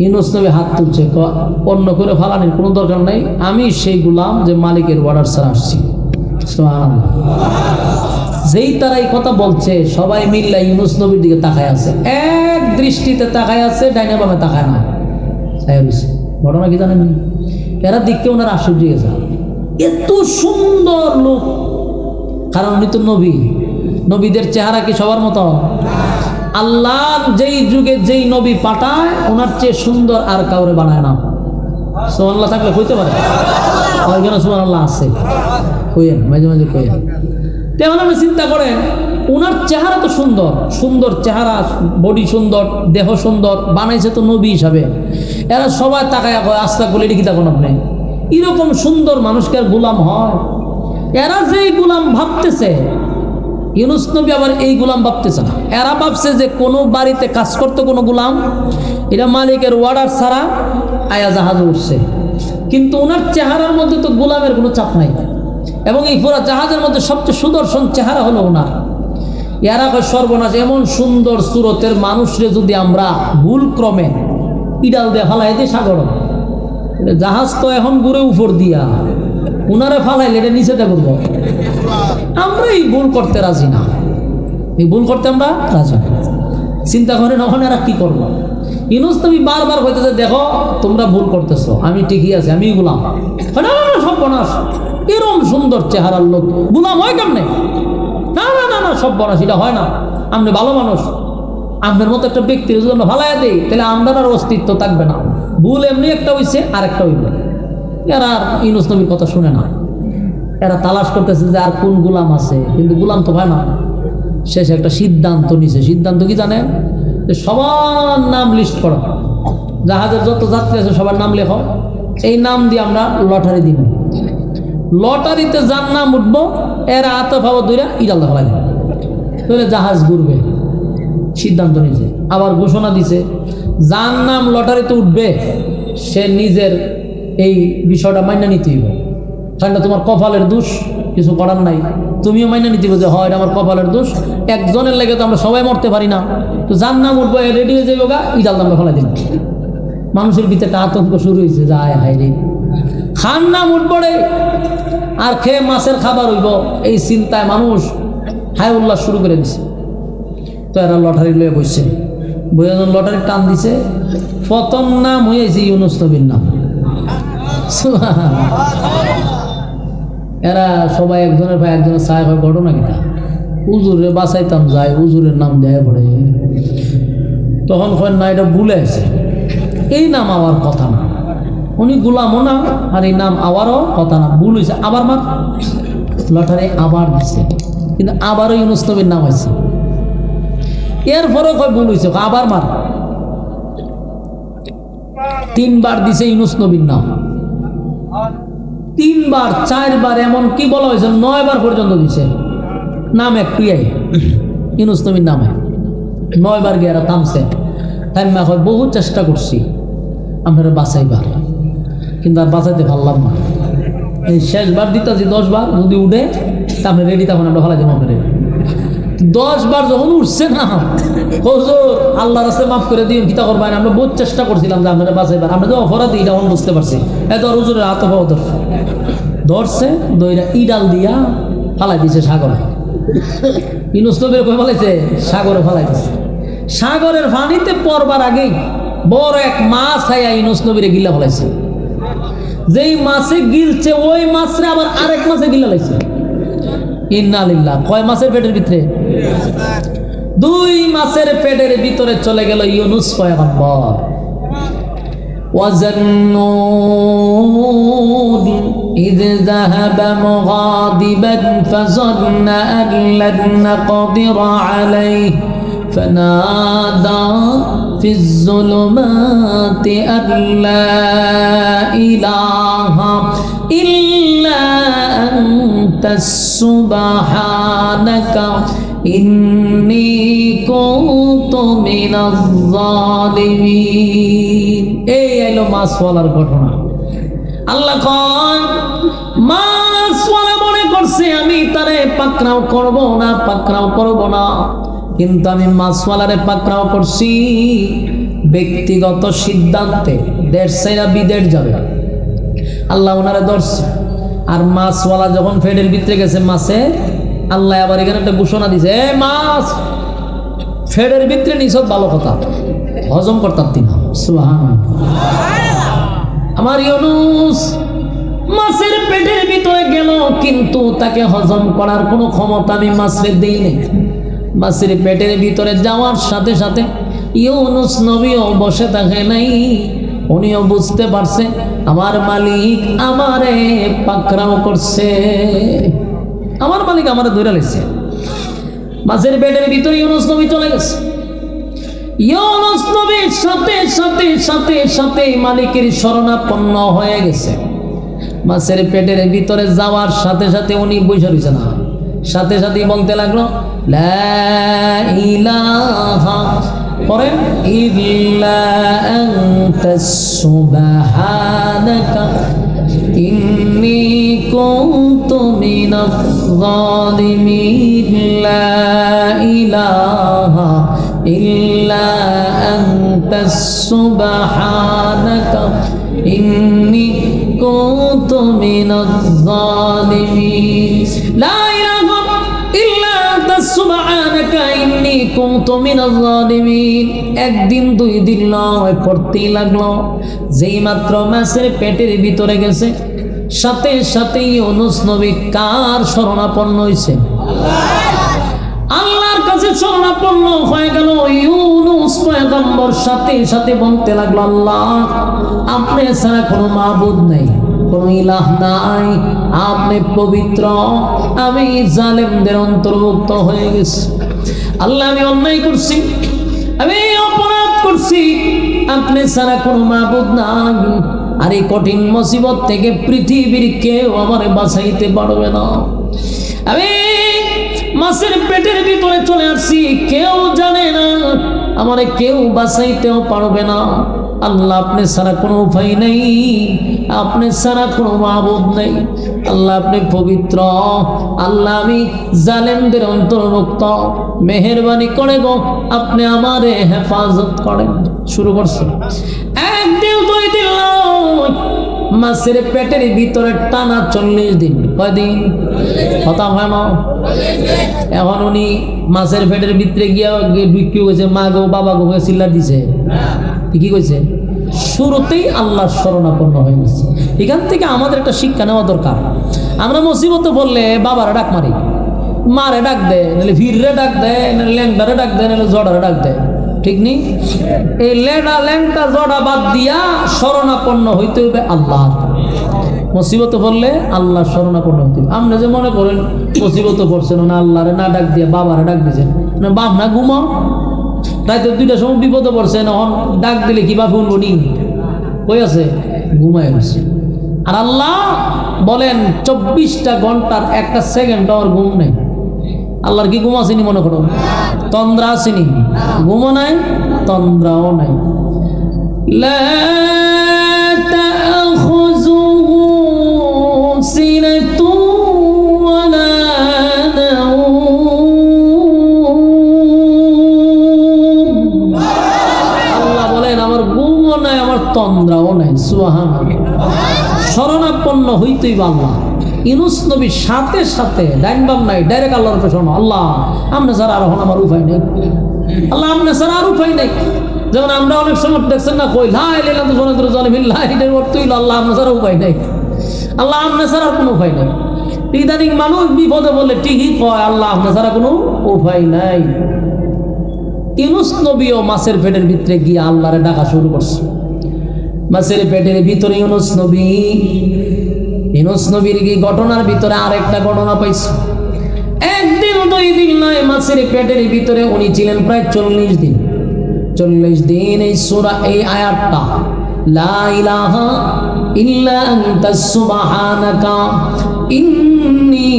ইউনুস নবী হাত তুলছে, অন্য করে ফালানির কোনো দরকার নাই, আমি সেই গোলাম যে মালিকের অর্ডার ছাড়া আসছি। যেই তারা এই কথা বলছে সবাই মিল্লা ইউনুস নবীর দিকে তাকায় আছে, এক দৃষ্টিতে তাকায় আছে, ডাইনে বামে তাকায় না। ঘটনা কি জানেন, এরা দিককে ওনার আশ্চর্য গেছে, এত সুন্দর লোক, কারণ উনি তো নবী, নবীদের চেহারা কি সবার মতো? আল্লাহ যেই যুগে যেই নবী পাঠায় ওনার চেয়ে সুন্দর আর কাউরে বানায় না। সুবহানাল্লাহ থাকলে হইতে পারে, ওইখানে সুবহানাল্লাহ আছে, কইেন মাঝে মাঝে কইেন। তেমন আপনি চিন্তা করেন, ওনার চেহারা তো সুন্দর, সুন্দর চেহারা, বডি সুন্দর, দেহ সুন্দর, বানাইছে তো নবী হিসাবে। এরা সবাই তাকায় কয় আস্তা বলে এটি কি তখন আপনি এরকম সুন্দর মানুষকে আর গোলাম হয়? এরা যেই গোলাম ভাবতেছে, ইউনুস নবী আবার এই গোলাম ভাবতেছে না। এরা ভাবছে যে কোনো বাড়িতে কাজ করতে কোনো গোলাম, এটা মালিকের অর্ডার ছাড়া আয়া জাহাজে উঠছে, কিন্তু ওনার চেহারার মধ্যে তো গোলামের কোনো চাপ নাই, এবং এই পুরা জাহাজের মধ্যে সবচেয়ে সুদর্শন চেহারা হলো ওনার। এরা কয় সর্বনাশ, এমন সুন্দর সুরতের মানুষরে যদি আমরা ভুল ক্রমে ইডাল দিয়ে ফালাই দিই সাগর, জাহাজ তো এখন ঘুরে উপর দিয়া, উনারে ফালাইলে এটা নিচেটা করবো। আমরা এই ভুল করতে রাজি না, এই ভুল করতে আমরা রাজি না। চিন্তা করেন ওখানে এরা কি করবো। ইউনুস নবী বারবার হইতেছে, দেখো তোমরা ভুল করতেছো, আমি ঠিকই আছে, আমি গোলাম। না না না, সর্বনাশ, এরম সুন্দর চেহারার লোক গোলাম হয় কেমনে? না না না না, সর্বনাশ, এটা হয় না। আপনি ভালো মানুষ, আপনার মতো একটা ব্যক্তির জন্য ভালাই দেই, তাহলে আমরা আর অস্তিত্ব থাকবে না। ভুল এমনি একটা হইছে, আর একটা হইবে। এরা আর ইউনুস নবীর কথা শুনে না, এরা তালাশ করতেছে যে আর কোন গোলাম আছে, কিন্তু গোলাম তো হয় না। শেষে একটা সিদ্ধান্ত নিছে। সিদ্ধান্ত কি জানেন? যে সবার নাম লিস্ট করো, জাহাজের যত যাত্রী আছে সবার নাম লেখো, এই নাম দিয়ে আমরা লটারি দিব, লটারিতে যার নাম উঠবো এরা হাতে পাবো দুইরা ইডাল ফেলাই দেবে, তাহলে জাহাজ ঘুরবে। সিদ্ধান্ত নিছে। আবার ঘোষণা দিছে, যার নাম লটারিতে উঠবে সে নিজের এই বিষয়টা মাইনা নিতে হইব, কারণ তোমার কপালের দোষ, কিছু করার নাই। তুমিও মাইনা নিতে হবে যে হয় এটা আমার কপালের দোষ, একজনের লেগে তো আমরা সবাই মরতে পারি না, তো যার নাম উঠবো রেডি হয়ে যাবো গা, ইডাল নামে ফেলাই দিল। মানুষের ভিতরে একটা আতঙ্ক শুরু হয়েছে, যায় হাই রে খান নাম উঠবো রে, আর খেয়ে মাছের খাবার হইব, এই চিন্তায় মানুষ হায় উল্লাস শুরু করে দিছে। তো এরা লটারি লয়ে বসছে, বইজন লটারি টান দিছে, প্রথম নাম হয়েছে ইউনুস নবীর নাম। এরা সবাই একজনের ভাই একজনের ছায় হয়, ঘটনা কিনা উজুরে বাঁচাইতাম যায়, উজুরের নাম দেয় পড়ে। তখন কয় না, এটা ভুলে আছে, এই নাম আওয়ার কথা না, উনি গোলামও না, আর এই নাম আওয়ারও কথা না, ভুল হয়েছে। আবার মার, লটারি আবার দিচ্ছে, কিন্তু আবারও ইউনুস নবীর নাম হয়েছে। এরপরও কয় ভুল হয়েছে, আবার মার। 3 বার দিছে ইউনুস নবীর নাম, 3 বার 4 বার, এমন কি বলা হয়েছে 9 বার পর্যন্ত দিছে নাম, একটু ইউনুস নবীর নামে 9 বার গিয়ে এরা থামছে। থাইমা কয় বহু চেষ্টা করছি আপনারা বাঁচাইবার, কিন্তু আর বাঁচাইতে পারলাম না। এই শেষবার দিতেছি 10 বার, যদি উঠে তা আপনি রেডি, তখন আমরা ভালো জমা করে 10 বার যখন উঠছে না, হুজুর আল্লাহর রাস্তায় মাফ করে দিন, কিতা করবেন, আমরা বহুত চেষ্টা করছিলাম যে আপনারা বাঁচাইবার, আমরা যে অপরাধী এটা এখন বুঝতে পারছি। এত হুজুরের হাত পাওয়া ধরছে, দইরা ইডাল দিয়া ফালাই দিছে সাগরে। ইউনুস নবীর কই ফেলাইছে? সাগরে ফালাই দিছে। সাগরের পানিতে পড়বার আগেই বড় এক মাছ আইয়া ইউনুস নবীরে গিলা ফেলাইছে। যেই মাছে গিলছে ওই মাছরে আবার আরেক মাছে গিলা লাইছে। ইন্না লিল্লাহ। কয় মাছের পেটের ভিতরে? 2 মাছের পেটের ভিতরে চলে গেল ইউনুস পয়গম্বর। وَظَنُّونَ إِذْ ذَهَبَ مُغَاضِبًا فَظَنَّ أَن لَّن نَّقْدِرَ عَلَيْهِ فَنَادَى فِي الظُّلُمَاتِ أَن لَّا إِلَٰهَ إِلَّا أَنتَ সুবহানাকা ইন্নী কুনতু মিনাজ জালিমিন। এই আইলো মাছওয়ালার ঘটনা। আল্লাহ কয় মাছওয়ালা মনে করছে আমি তারে পাকড়াও করব না, কিন্তু আমি মাছওয়ালারে পাকড়াও করছি ব্যক্তিগত সিদ্ধান্তে। দেশ ছাইরা বিদেশ যাবে, আল্লাহ ওনারে ধরছে। আর মাছওয়ালা যখন ফেডের ভিতরে গেছে মাছে, আল্লাহ আবার এখানে একটা ঘোষণা দিছে, মাছ ফেডের ভিতরে নিছত ভালো কথা, হজম করতাম তিনা। সুবহানাল্লাহ। আমার ইউনুস মাছের পেটের ভিতরে গেল, কিন্তু তাকে হজম করার কোনো ক্ষমতা আমি মাছের দেই নাই। মাছের পেটের ভিতরে যাওয়ার সাথে সাথে ইউনুস নবীও বসে থাকে নাই, উনিও বুঝতে পারছে আমার মালিক আমারে পাকড়াও করছে, আমার মালিক আমারে ধরে লেছে। মাছের পেটের ভিতরে ইউনুস নবী চলে গেছে। ইউনুস নবীর সাথে সাথে সাথে সাথে মালিকের শরণাপন্ন হয়ে গেছে। মাছের পেটের ভিতরে যাওয়ার সাথে সাথে উনি বসে রয়েছে না, সাথে সাথেই বলতে লাগলো লা ইলাহা পরেন ইল্লা আনতা সুবহানাকা ইন্নী কুনতু মিনাজ জালিমিন। লা ইলাহা ইল্লা আনতা সুবহানাকা ইন্নী কুনতু মিনাজ জালিমিন। লা ইলাহা ইল্লা আনতা সুবহানাকা ইন্নী কুনতু মিনাজ জালিমিন। একদিন দুই দিন নয়, পড়তেই লাগলো। যেই মাত্র মাছের পেটের ভিতরে গেছে, সাথে সাথে ইউনুস নবী কার শরণাপন্ন হয়েছে? আল্লাহর কাছে শরণাপন্ন হয়ে গেল। ইউনুস পয়গম্বর সাথে সাথে বলতে লাগলো, আল্লাহ আপনি ছাড়া কোনো মাবুদ নাই, কোনো ইলাহ নাই, আপনি পবিত্র, আমি জালেমদের অন্তর্ভুক্ত হয়ে গেছি। আল্লাহ আমি অন্যায় করছি, আমি অপরাধ করছি, আপনি ছাড়া কোনো মাবুদ নাই। আর এই কঠিন মুসিবত থেকে পৃথিবীর কেউ আমারে বাঁচাইতে পারবে না। আমি মাছের পেটের ভিতরে চলে আসছি, কেউ জানে না, আমারে কেউ বাঁচাইতেও পারবে না। আল্লাহ আপনি ছাড়া কোনো উপায় নেই, আপনি ছাড়া কোনো মাবুদ নেই। আল্লাহ আপনি পবিত্র, আল্লাহ আমি জালেমদের অন্তর্ভুক্ত, মেহেরবানি করে গো আপনি আমারে হেফাজত করেন। শুরু করছে একদিন দুই দিন নয়, মাছের পেটের ভিতরে টানা 40 দিন। কয়দিন? কথা হয় না। এখন উনি মাছের পেটের ভিতরে গিয়া ঢুকি গেছে, মা গো বাবা গো চিল্লা দিছে, কি কইছে? শুরুতেই আল্লাহর শরণাপন্ন হয়ে গেছে। এখান থেকে আমাদের একটা শিক্ষা নেওয়া দরকার। আমরা মুসিবতে বললে বাবারে ডাক মারি, মারে ডাক দেয়, নাহলে ভিড়রে ডাক দেয়, নাহলে ল্যাংটারে ডাক দেয়, নাহলে জড়ারে ডাক দেয়, ঠিক নেই? এই ল্যাংটা জড়া বাদ দিয়া শরণাপন্ন হইতে হবে আল্লাহ। মুসিবতে পড়লে আল্লাহ শরণাপন্ন হইতে হবে। আপনি যে মনে করেন মুসিবতে পড়ছেন না, আল্লাহরে না ডাক দিয়ে বাবারে ডাক দিয়েছেন, না বাপ না ঘুমাও, তাই তো 2টার সময় বিপদে পড়ছেন, এখন ডাক দিলে কি বাপ উঠবো নি? কই আছে? ঘুমায় গেছে। আর আল্লাহ বলেন 24টা ঘন্টার একটা সেকেন্ড আমার ঘুম নেই। আল্লাহর কি ঘুম আসেনি মনে করো? তন্দ্রা আসেনি? ঘুমও নাই, তন্দ্রাও নাই। লা তাখুযুহু সিনাতুন ওয়ালা নাওম। আল্লাহ বলেন আমার ঘুমও নাই, আমার তন্দ্রাও নাই। সুবহানাল্লাহ। শরণাপন্ন হইতেই আল্লাহ। ইউনুস নবীর সাথে সাথে ডাইন বাম নাই, ডাইরেক্ট আল্লাহর উপরে শোনো, আল্লাহ আপনি স্যার আর আমার উপায় নেই, আল্লাহ আপনি স্যার আর উপায় নেই। যেমন আমরা অনেক সময় দেখছেন না, কই লাই লাইলা তো জনে জনে বিল্লাহ, এটার অর্থ হইল আল্লাহ আপনি স্যার উপায় নেই, আল্লাহ আপনি স্যার আর কোনো উপায় নেই। ইদানিং মানুষ বিপদে বললে ঠিকই কয় আল্লাহ আপনি ছাড়া কোনো উপায় নাই। ইউনুস নবীও মাছের পেটের ভিতরে গিয়ে আল্লাহরে ডাকা শুরু করছে। মাছের পেটের ভিতরে ইউনুস নবীর কি ঘটনার ভিতরে আরেকটা ঘটনা পাইছে। একদিন দুই দিন নয়, মাছের পেটের ভিতরে উনি ছিলেন প্রায় 40 দিন। 40 দিন এই সূরা, এই আয়াতটা লা ইলাহা ইল্লা আনতা সুবহানাকা ইন্নী ইন্নী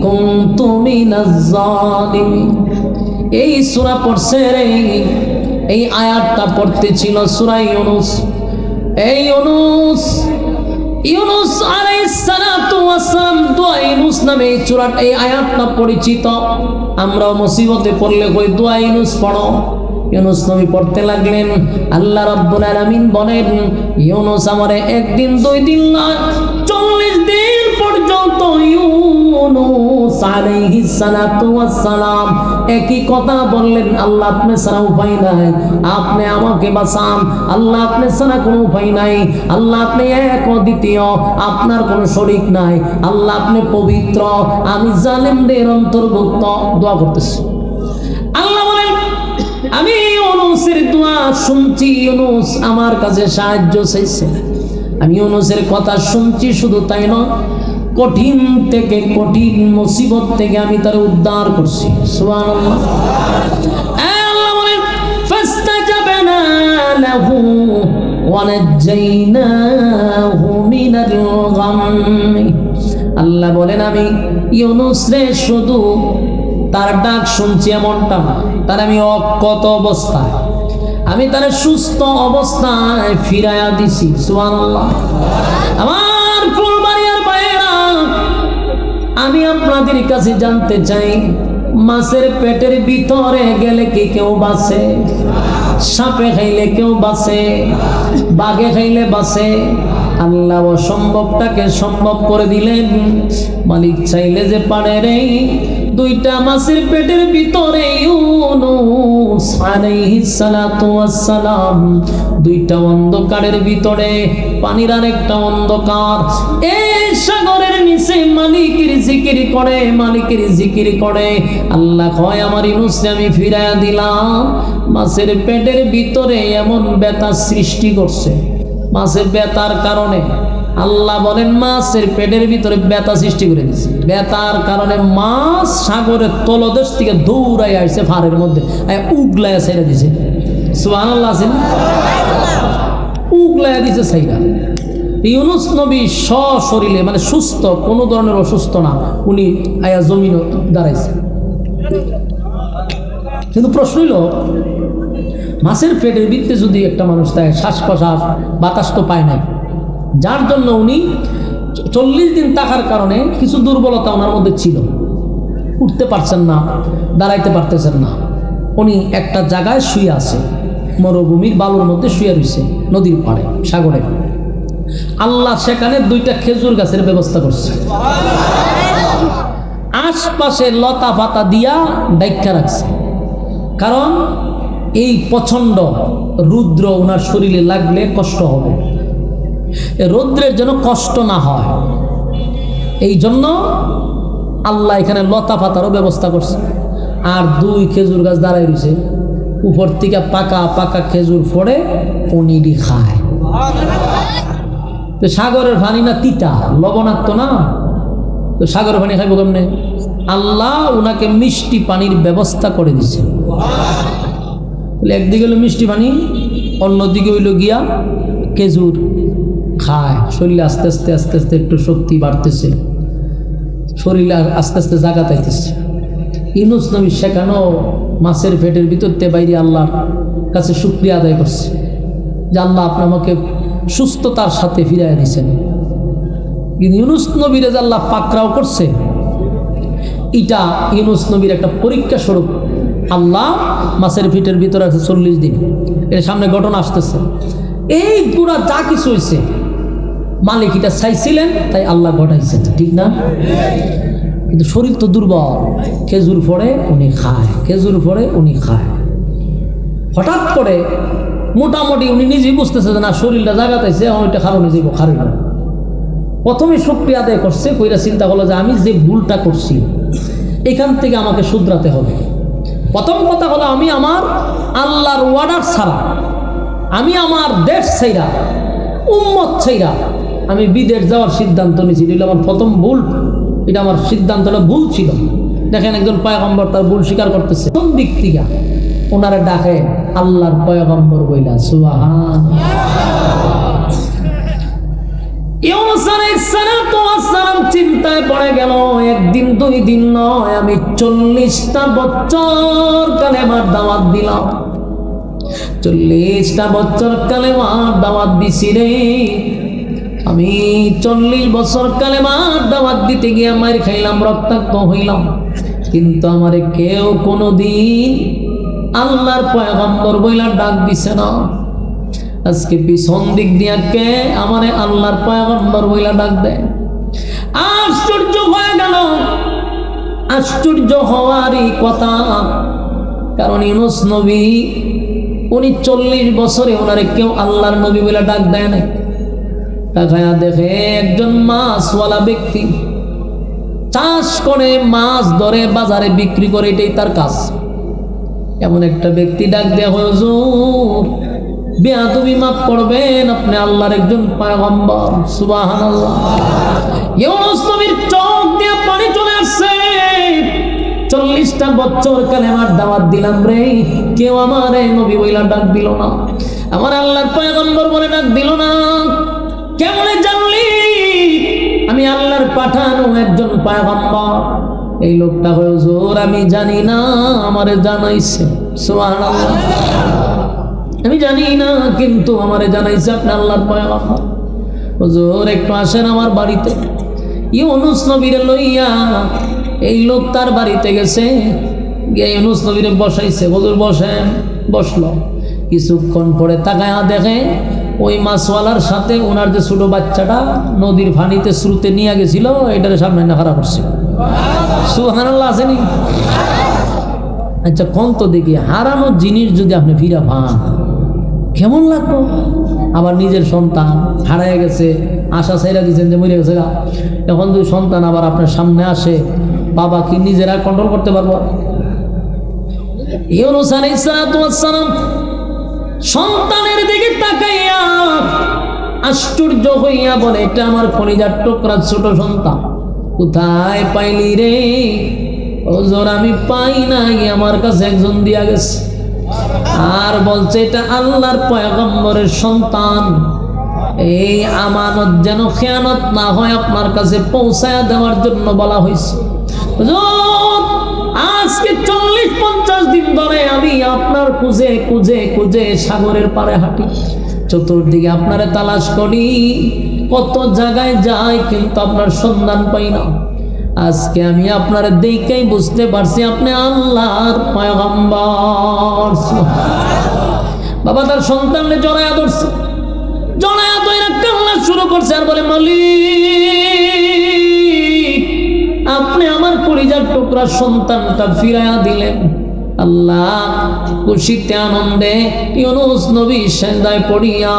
কুনতু মিনাজ জালিমিন। এই সূরা পড়ছে রে, এই আয়াতটা পড়তে ছিল সূরা ইউনূস। এই ইউনূস আলাইহিস সালাতু ওয়াস সালাম দোয়া ইউনূস নামে এই সূরাটা, এই আয়াতটা পরিচিত। আমরাও মুসিবতে পড়লে কই দোয়া ইউনূস পড়ো। ইউনূস নবী পড়তে লাগলেন। আল্লাহ রাব্বুল আলামিন বলেন, ইউনূস আমারে একদিন 2 দিন না 40 দিন পর্যন্ত ইউনূস আলাইহিস সালাতু ওয়াস সালাম একই কথা বললেন, আল্লাহ আপনি ছাড়া উপায় নাই, আপনি আমাকে বাঁচান, আল্লাহ আপনি ছাড়া কোনো উপায় নাই, আল্লাহ আপনি এক অদ্বিতীয়, আপনার কোনো শরীক নাই, আল্লাহ আপনি পবিত্র, আমি জালেমদের অন্তর্ভুক্ত। দোয়া করতেছি। আল্লাহ বলেন, আমি ইউনূসের দোয়া শুনছি, ইউনূস আমার কাছে সাহায্য চাইছে, আমি ইউনূসের কথা শুনছি। শুধু তাই নয়, কঠিন থেকে কঠিন মুসিবত থেকে আমি তার উদ্ধার করছি। সুবহানাল্লাহ। আল্লাহ বলেন, ফাস্তাজাবনা লাহু ওয়া নাজ্জাইনাহু মিনাল গাম। আল্লাহ বলেন, আমি ইউনূস রে শুধু তার ডাক শুনছি এমনটা না, তার আমি অক্ষত অবস্থায়, আমি তার সুস্থ অবস্থায় ফিরাইয়া দিছি। সুবহানাল্লাহ। আমার ফুলবাড়িয়ার ভাইয়েরা, আমি আপনাদের কাছে জানতে চাই, মাছের পেটের ভিতরে গেলে কি কেউ বাঁচে? সাপে খাইলে কেউ বাঁচে? বাঘে খাইলে বাঁচে? আল্লাহ অসম্ভবটাকে সম্ভব করে দিলেন। মালিক চাইলে যে পারে রে, 2টা মাছের পেটের ভিতরে ইউনূস আলাইহিস সালাতু ওয়াস সালাম, 2টা অন্ধকারের ভিতরে, পানির আরেকটা অন্ধকার, এই সাগরের নিচে মালিকের জিকির করে, মালিকের জিকির করে। আল্লাহ কয়, আমার ইউনূসকে আমি ফিরাইয়া দিলাম। মাছের পেটের ভিতরে এমন ব্যথা সৃষ্টি করছে, মাছের ব্যথার কারণে আল্লাহ বলেন, মাছের পেটের ভিতরে ব্যথা সৃষ্টি করে দিয়েছে। ব্যথার কারণে মাছ সাগরের তলদেশ থেকে দৌড়াই আসছে, ফাড়ের মধ্যে উগলাইয়া ছেড়ে দিছে। সুবহানাল্লাহ। উগলাইয়া দিছে সাইরা। ইউনূস নবী সশরীরে, মানে সুস্থ, কোনো ধরনের অসুস্থ না, উনি আয়া জমিন দাঁড়াইছে। কিন্তু প্রশ্ন হইল, মাছের পেটের ভিতরে যদি একটা মানুষ থাকে, শ্বাস প্রশ্বাস বাতাস তো পায় নাই, যার জন্য উনি 40 দিন থাকার কারণে কিছু দুর্বলতা ওনার মধ্যে ছিল, উঠতে পারছেন না, দাঁড়াইতে পারতেছেন না। উনি একটা জায়গায় শুয়ে আছে, মরুভূমির বালুর মধ্যে শুয়ে রয়েছে, নদীর পাড়ে, সাগরে। আল্লাহ সেখানে 2টা খেজুর গাছের ব্যবস্থা করছে, আশপাশে লতা পাতা দিয়া ডাইকা রাখছে, কারণ এই প্রচন্ড রুদ্র ওনার শরীরে লাগলে কষ্ট হবে, রৌদ্রের যেন কষ্ট না হয়, এই জন্য আল্লাহ এখানে লতা পাতারও ব্যবস্থা করছে। আর 2 খেজুর গাছ দাঁড়ায় রয়েছে, উপর থেকে পাকা পাকা খেজুর ফোড়ে পনিরি খায়। তো সাগরের পানি না তিতা, লবণাক্ত না, তো সাগরের পানি খাইব কেমনে? আল্লাহ ওনাকে মিষ্টি পানির ব্যবস্থা করে দিছে। একদিকে হলো মিষ্টি পানি, অন্যদিকে হইল গিয়া খেজুর খায়। শরীরে আস্তে আস্তে আস্তে আস্তে একটু শক্তি বাড়তেছে, শরীরে আস্তে আস্তে জাগা পাইতেছে। ইউনূস নবী শেখানো মাছের পেটের ভিতরতে বাইরে আল্লাহর কাছে শুকরিয়া আদায় করছে যে আল্লাহ আপনি আমাকে সুস্থতার সাথে ফিরাইয়া দিয়েছেন। কিন্তু ইউনূস নবীর যে আল্লাহ পাকড়াও করছে, এটা ইউনূস নবীর একটা পরীক্ষা স্বরূপ। আল্লাহ মাছের পেটের ভিতরে আছে 40 দিন, এর সামনে ঘটনা আসতেছে। এই পুরা যা কিছু হয়েছে মালিক এটা চাইছিলেন, তাই আল্লাহ ঘটাইছেন, ঠিক না? কিন্তু শরীর তো দুর্বল, খেজুর ফড়ে উনি খায়, খেজুর ফড়ে উনি খায়। হঠাৎ করে মোটামুটি উনি নিজেই বুঝতেছে যে না, শরীরটা জাগাতাইছে, ওইটা খারণে যাইব, খারিল। প্রথমে শুকরিয়া আদায় করছে, কইরা চিন্তা করলো যে আমি যে ভুলটা করছি এখান থেকে আমাকে শুধরাতে হবে। প্রথম কথা হলো, আমি আমার আল্লাহর ওয়ার্ডার ছাড়া, আমি আমার দেশ ছাইরা, উম্মত ছাইরা আমি বিদেশ যাওয়ার সিদ্ধান্ত নিয়েছি। এটা আমার প্রথম ভুল, এটা আমার সিদ্ধান্তটা ভুল ছিল। দেখেন একজন পয়গম্বর তার ভুল স্বীকার করতেছে। কোন দিক থেকে ওনারা ডাকে আল্লাহর পয়গম্বর বইলা। সুবহানাল্লাহ। ইউনূস আলাইহিস আলাইহিসসালাম চিন্তায় পড়ে গেল, একদিন দুই দিন নয়, আমি 40টা বছর কালেমার দাওয়াত দিলাম। 40টা বছর কালেমার দাওয়াত দিছি রে। আমি 40 বছর কালেমার দাওয়াত দিতে গিয়ে মার খাইলাম, রক্তাক্ত হইলাম, কিন্তু আমারে কেউ কোনোদিন আল্লাহর পয়গম্বর বইলা ডাক দিছে না। আজকে পিছন দিক দিয়া কে আমারে আল্লাহর পয়গম্বর বইলা ডাক দেয়। আশ্চর্য হয়ে গেল। আশ্চর্য হওয়ারই কথা, কারণ ইউনূস নবী উনি 40 বছরে ওনারে কেউ আল্লাহর নবী বইলা ডাক দেয় না। তাকায়া দেখে একজন মাছওয়ালা ব্যক্তি চাষ করে, মাছ ধরে বাজারে বিক্রি করে, এটাই তার কাজ। এমন একটা ব্যক্তি ডাক দেয়া, হুজুর বেয়াদবি মাফ করবেন, আপনি আল্লাহর একজন পয়গম্বর। সুবহানাল্লাহ। ইউনূস নবীর চোখ দিয়ে পানি চলে আসছে। 40টা বছর কালেমার দাওয়াত দিলাম রে, কেউ আমারে নবী বইলা ডাক দিল না, আমার আল্লাহর পয়গম্বর বলে ডাক দিল না। কেমনে জানলি আমি আল্লাহর পাঠানো একজন পয়গম্বর? এই লোকটা, হুজুর আমি জানি না, আমারে জানাইছে। সুবহানাল্লাহ। আমি জানি না, কিন্তু আমারে জানাইছে আপনি আল্লাহর পয়গম্বর। হুজুর একটু আসেন আমার বাড়িতে। ইউনূস নবীরে লইয়া এই লোক তার বাড়িতে গেছে, গিয়ে ইউনূস নবীরে বসাইছে। হুজুর বসেন। বসলো। কিছুক্ষণ পরে তাকায়া দেখে ওই মাছওয়ালার সাথে ওনার যে ছোট বাচ্চাটা নদীর পানিতে স্রোতে নিয়ে গেছিল, এটার সামনে না খারাপ করছে। সুবহানাল্লাহ। আসেনি? আচ্ছা কোন তো দেখি, হারানো জিনিস যদি আপনি ফিরা পান কেমন লাগতো? আবার নিজের সন্তান হারায় গেছে, আশা ছাইরা দিয়েছেন যে মরে গেছে, এখন যদি সন্তান আবার আপনার সামনে আসে, বাবা কি নিজেরা কন্ট্রোল করতে পারবো? ইউনূস আলাইহিস সালাম সন্তানের দিকে তাকাইয়া আশ্চর্য হইয়া বলে, এটা আমার কলিজার টুকরা ছোট সন্তান, কোথায় পাইলি রে? হুজুর আমি পাই নাই, আমার কাছে একজন দিয়া গেছে। আর বলছে এটা আল্লাহর পয়গম্বরের সন্তান, এই আমানত যেন খেয়ানত না হয় আপনার কাছে পৌঁছায়া দেওয়ার জন্য বলা হয়েছে। হুজুর আজকে 40-50 দিন ধরে আমি আপনার খুঁজে খুঁজে খুঁজে সাগরের পাড়ে হাঁটি, চতুর্দিকে আপনারে তালাশ করি, কত জায়গায় যাই, কিন্তু আপনার সন্ধান পাই না। আজকে আমি আপনার দেখেই বুঝতে পারছি আপনি আল্লাহর পয়গম্বর। বাবা তার সন্তানকে জড়ায়া ধরছে, জড়ায়া ধরে কান্না শুরু করছে আর বলে, মালিক আপনি আমার কলিজার টুকরা সন্তানটা ফিরাইয়া দিলেন। আল্লাহ খুশিতে আনন্দে ইউনূস নবী সেজদায় পড়িয়া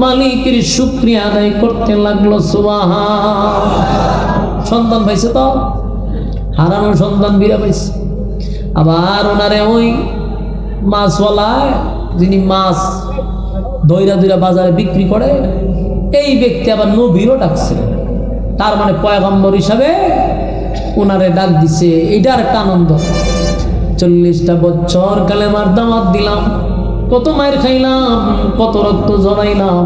মালিকের শুকরিয়া আদায় করতে লাগলো। সুবহানাল্লাহ। সন্তান পাইছে, তো হারানো সন্তান বিরা পাইছে। আবার ওনারে ওই মাছওয়ালা, যিনি মাছ দইরা দইরা বাজারে বিক্রি করে, এই ব্যক্তি আবার নবীরও ডাকছে, তার মানে পয়গম্বর হিসাবে ওনারে ডাক দিছে। এইটার একটা আনন্দ। 40টা বছর কালেমার দাওয়াত দিলাম, কত মায়ের খাইলাম, কত রক্ত ঝরাইলাম,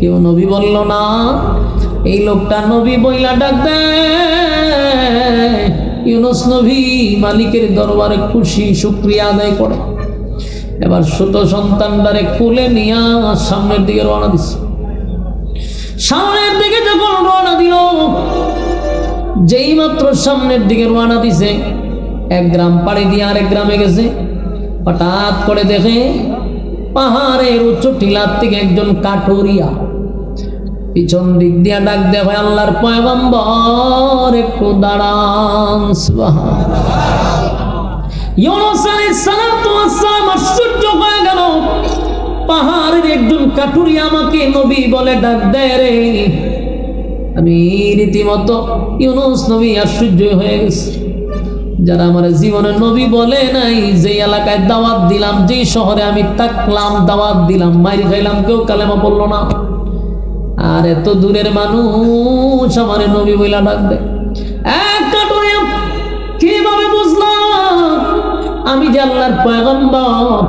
কেউ নবী বলল না। এই লোকটা নবী বইলা ডাক দেয়। ইউনূস নবী মালিকের দরবারে খুশি শুকরিয়া আদায় করে। এবার ছোট সন্তানটারে কোলে নিয়া সামনের দিকে রওনা দিছে। সামনের দিকে যখন রওনা দিল, যেই মাত্র সামনের দিকে রওনা দিছে, এক গ্রাম পাড়ি দিয়ে আরেক গ্রামে গেছে। হঠাৎ করে দেখে পাহাড়ের উচ্চ টিলার থেকে একজন কাঠুরিয়া পিছন দিক দিয়া ডাক দেয়, হয় আল্লাহর পয়গম্বর একটু দাঁড়ান। ইউনূস আলাইহিস সালাম আশ্চর্য হয়ে গেল, পাহাড়ের একজন কাঠুরিয়া আমাকে নবী বলে ডাক দেয় রে। আমি রীতিমতো ইউনূস নবী আশ্চর্য হয়ে গেছে। যারা আমার জীবনে নবী বলে নাই, যে এলাকায় দাওয়াত দিলাম, যে শহরে আমি থাকলাম দাওয়াত দিলাম, মাইর খাইলাম, কেউ কালেমা পড়লো না, আর এত দূরের মানুষ আমার নবী বইলা ডাক দেয়। এক কাঠুরিয়া কিভাবে বুঝলাম আমি যে আল্লাহর পয়গম্বর?